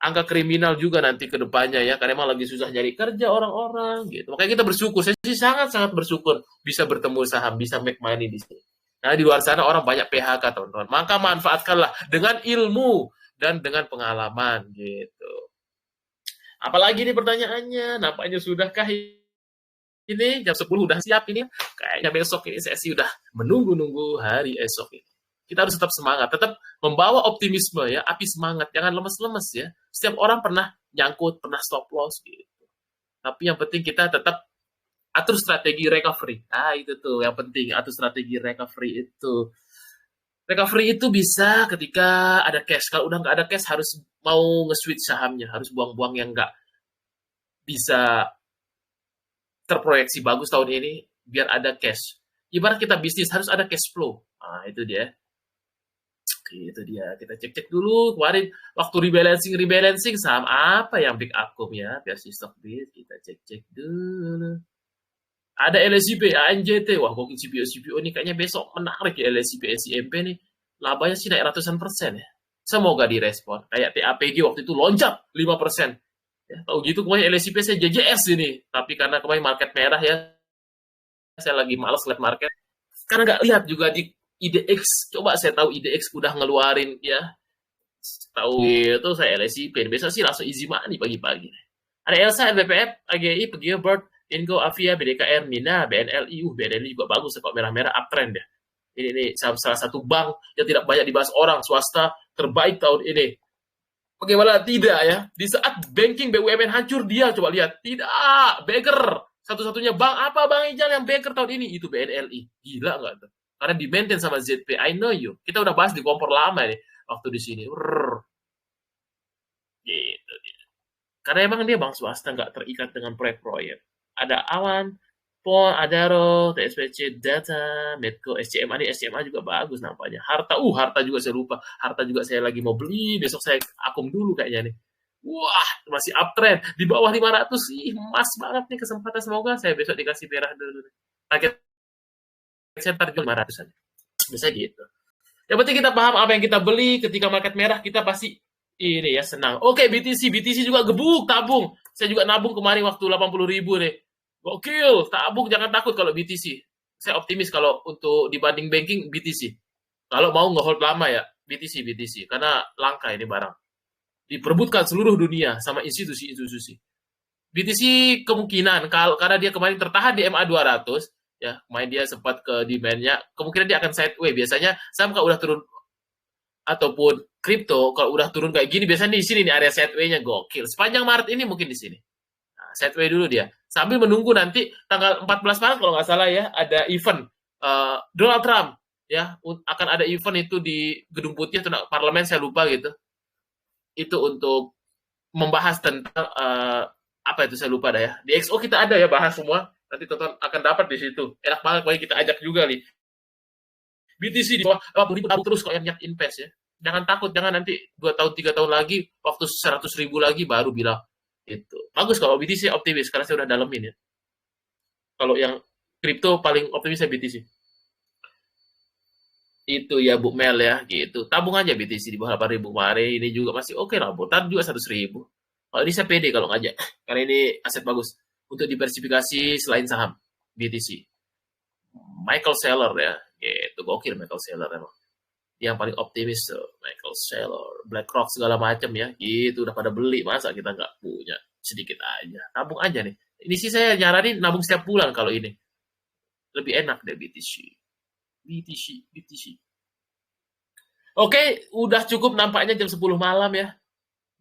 S1: angka kriminal juga nanti ke depannya ya, karena emang lagi susah nyari kerja orang-orang gitu. Makanya kita bersyukur, saya sih sangat-sangat bersyukur bisa bertemu saham, bisa make money di sini. Karena di luar sana orang banyak PHK teman-teman. Maka manfaatkanlah dengan ilmu dan dengan pengalaman gitu. Apalagi nih pertanyaannya, nampaknya sudahkah ini jam 10 udah siap ini? Kayaknya besok ini saya sih udah menunggu-nunggu hari esok ini. Kita harus tetap semangat, tetap membawa optimisme ya, api semangat, jangan lemes-lemes ya. Setiap orang pernah nyangkut, pernah stop loss gitu. Tapi yang penting kita tetap atur strategi recovery. Itu tuh yang penting, atur strategi recovery itu. Recovery itu bisa ketika ada cash. Kalau udah nggak ada cash harus mau nge-switch sahamnya, harus buang-buang yang nggak bisa terproyeksi bagus tahun ini biar ada cash. Ibarat kita bisnis harus ada cash flow. Itu dia. Itu dia. Kita cek-cek dulu kemarin waktu rebalancing saham apa yang big akum ya biar si stock bid kita cek-cek dulu. Ada LSIP, ANJT. Wah, kok CPO ini kayaknya besok menarik ya LSIP, SIMP nih. Labanya sih naik ratusan persen ya. Semoga direspon. Kayak TAPG waktu itu loncat 5%. Ya, tahu gitu kemarin LSIP saya JJS ini. Tapi karena kemarin market merah ya, saya lagi males lihat market. Karena nggak lihat juga di IDX. Coba saya tahu IDX udah ngeluarin ya. Tahu itu saya LSIP. Besok sih langsung easy money pagi-pagi. Ada Elsa, LBPF, AGI, Peggy Bird, Ingo, Avia, BDKR, Mina, BNLI. BNLI juga bagus kok, merah-merah uptrend ya. Ini salah satu bank yang tidak banyak dibahas orang, swasta terbaik tahun ini. Bagaimana tidak ya? Di saat banking BUMN hancur, dia coba lihat. Tidak, beggar. Satu-satunya bank apa Bang Ijal yang beggar tahun ini? Itu BNLI. Gila nggak tuh? Karena di maintain sama ZP. I know you. Kita udah bahas di kompor lama nih. Waktu di sini. Gitu. Karena emang dia bank swasta nggak terikat dengan proyek-proyek. Ada Awan, PON, Adaro, TSPC, Data, Medco, SCMA. Ini SCMA juga bagus nampaknya. Harta juga saya lupa. Harta juga saya lagi mau beli. Besok saya akum dulu kayaknya nih. Wah, masih uptrend. Di bawah 500 sih. Emas banget nih kesempatan. Semoga saya besok dikasih merah dulu. Target saya target 500-an. Bisa gitu. Yang penting kita paham apa yang kita beli. Ketika market merah, kita pasti ini ya senang. Oke, BTC juga gebuk, tabung. Saya juga nabung kemarin waktu 80.000 nih. Gokil, tabung jangan takut kalau BTC. Saya optimis kalau untuk dibanding banking BTC. Kalau mau nge-hold lama ya, BTC. Karena langka ini barang. Diperebutkan seluruh dunia sama institusi-institusi. BTC kemungkinan kalau karena dia kemarin tertahan di MA 200 ya, kemarin dia sempat ke demand-nya, kemungkinan dia akan sideway. Biasanya saham kalau udah turun ataupun kripto kalau udah turun kayak gini biasanya di sini nih area sideway-nya gokil. Sepanjang Maret ini mungkin di sini. Nah, sideway dulu dia. Sambil menunggu nanti tanggal 14 Maret kalau nggak salah ya ada event Donald Trump ya akan ada event itu di Gedung Putih atau parlemen saya lupa gitu. Itu untuk membahas tentang apa itu saya lupa dah ya. Di XO kita ada ya bahas semua. Nanti tonton akan dapat di situ. Enak banget pokoknya kita ajak juga nih. BTC di bawah 80.000 tabung terus kok yang niat invest ya. Jangan takut, jangan nanti 2 tahun 3 tahun lagi waktu 100.000 lagi baru bilang itu. Bagus kalau BTC optimis karena saya udah dalemin ya. Kalau yang kripto paling optimis saya BTC. Itu ya Bu Mel ya gitu. Tabung aja BTC di bawah 8.000 kemarin ini juga masih oke lah. Botan juga 100.000. Kalau ini saya pede kalau ngajak. Karena ini aset bagus. Untuk diversifikasi selain saham. BTC. Michael Saylor ya. Gitu. Gokil Michael Saylor emang. yang paling optimis tuh, Michael Saylor, BlackRock segala macam ya, gitu udah pada beli, masa kita nggak punya sedikit aja, nabung aja nih. Ini sih saya nyaranin nabung setiap bulan kalau ini lebih enak deh BTC. Oke, udah cukup nampaknya jam 10 malam ya.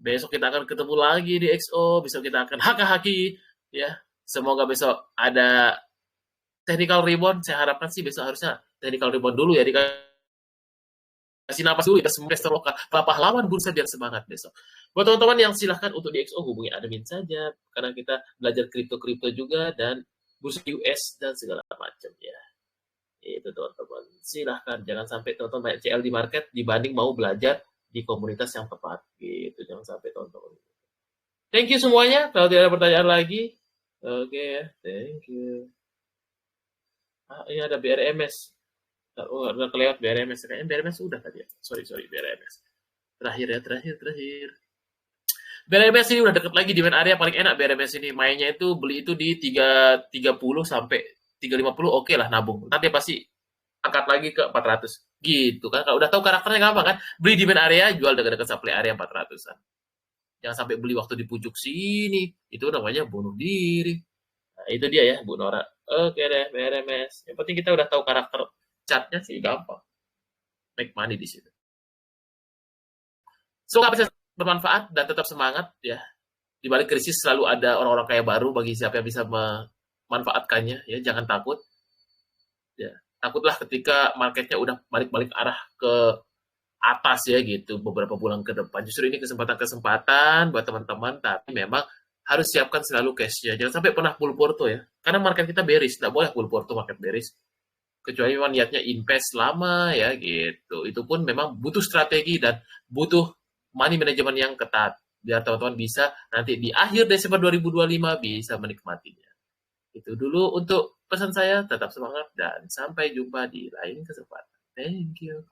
S1: Besok kita akan ketemu lagi di XO, besok kita akan haki-haki ya. Semoga besok ada technical rebound. Saya harapkan sih besok harusnya technical rebound dulu ya, dikasih napas dulu ya semua investor lokal. Pahlawan bursa biar semangat besok. Buat teman-teman yang silahkan untuk di XO hubungi admin saja karena kita belajar kripto juga dan bursa US dan segala macam ya. Itu teman-teman. Silahkan jangan sampai teman-teman banyak CL di market dibanding mau belajar di komunitas yang tepat gitu. Jangan sampai teman-teman. Thank you semuanya. Kalau tidak ada pertanyaan lagi, oke, thank you. Ini ada BRMS. Oh, udah kelewat BRMS. Kayaknya BRMS udah tadi ya. Sorry, BRMS. Terakhir. BRMS ini udah deket lagi di main area paling enak BRMS ini. Mainnya itu beli itu di 330 sampai 350 oke lah nabung. Nanti dia pasti angkat lagi ke 400. Gitu kan. Kalau udah tahu karakternya gampang kan. Beli di main area, jual dekat-dekat supply area 400-an. Jangan sampai beli waktu di pucuk sini. Itu namanya bunuh diri. Nah, itu dia ya, Bu Nora. Oke deh, BRMS. Yang penting kita udah tahu karakter chartnya sih gampang. Make money di situ. Semoga bisa bermanfaat dan tetap semangat ya. Di balik krisis selalu ada orang-orang kaya baru bagi siapa yang bisa memanfaatkannya ya. Jangan takut. Ya, takutlah ketika marketnya udah balik-balik arah ke atas ya gitu beberapa bulan ke depan. Justru ini kesempatan-kesempatan buat teman-teman, tapi memang harus siapkan selalu cash-nya. Jangan sampai pernah full porto ya. Karena market kita bearish, tidak boleh full porto market bearish. Kecuali memang niatnya invest lama ya gitu. Itu pun memang butuh strategi dan butuh money management yang ketat. Biar teman-teman bisa nanti di akhir Desember 2025 bisa menikmatinya. Itu dulu untuk pesan saya, tetap semangat dan sampai jumpa di lain kesempatan. Thank you.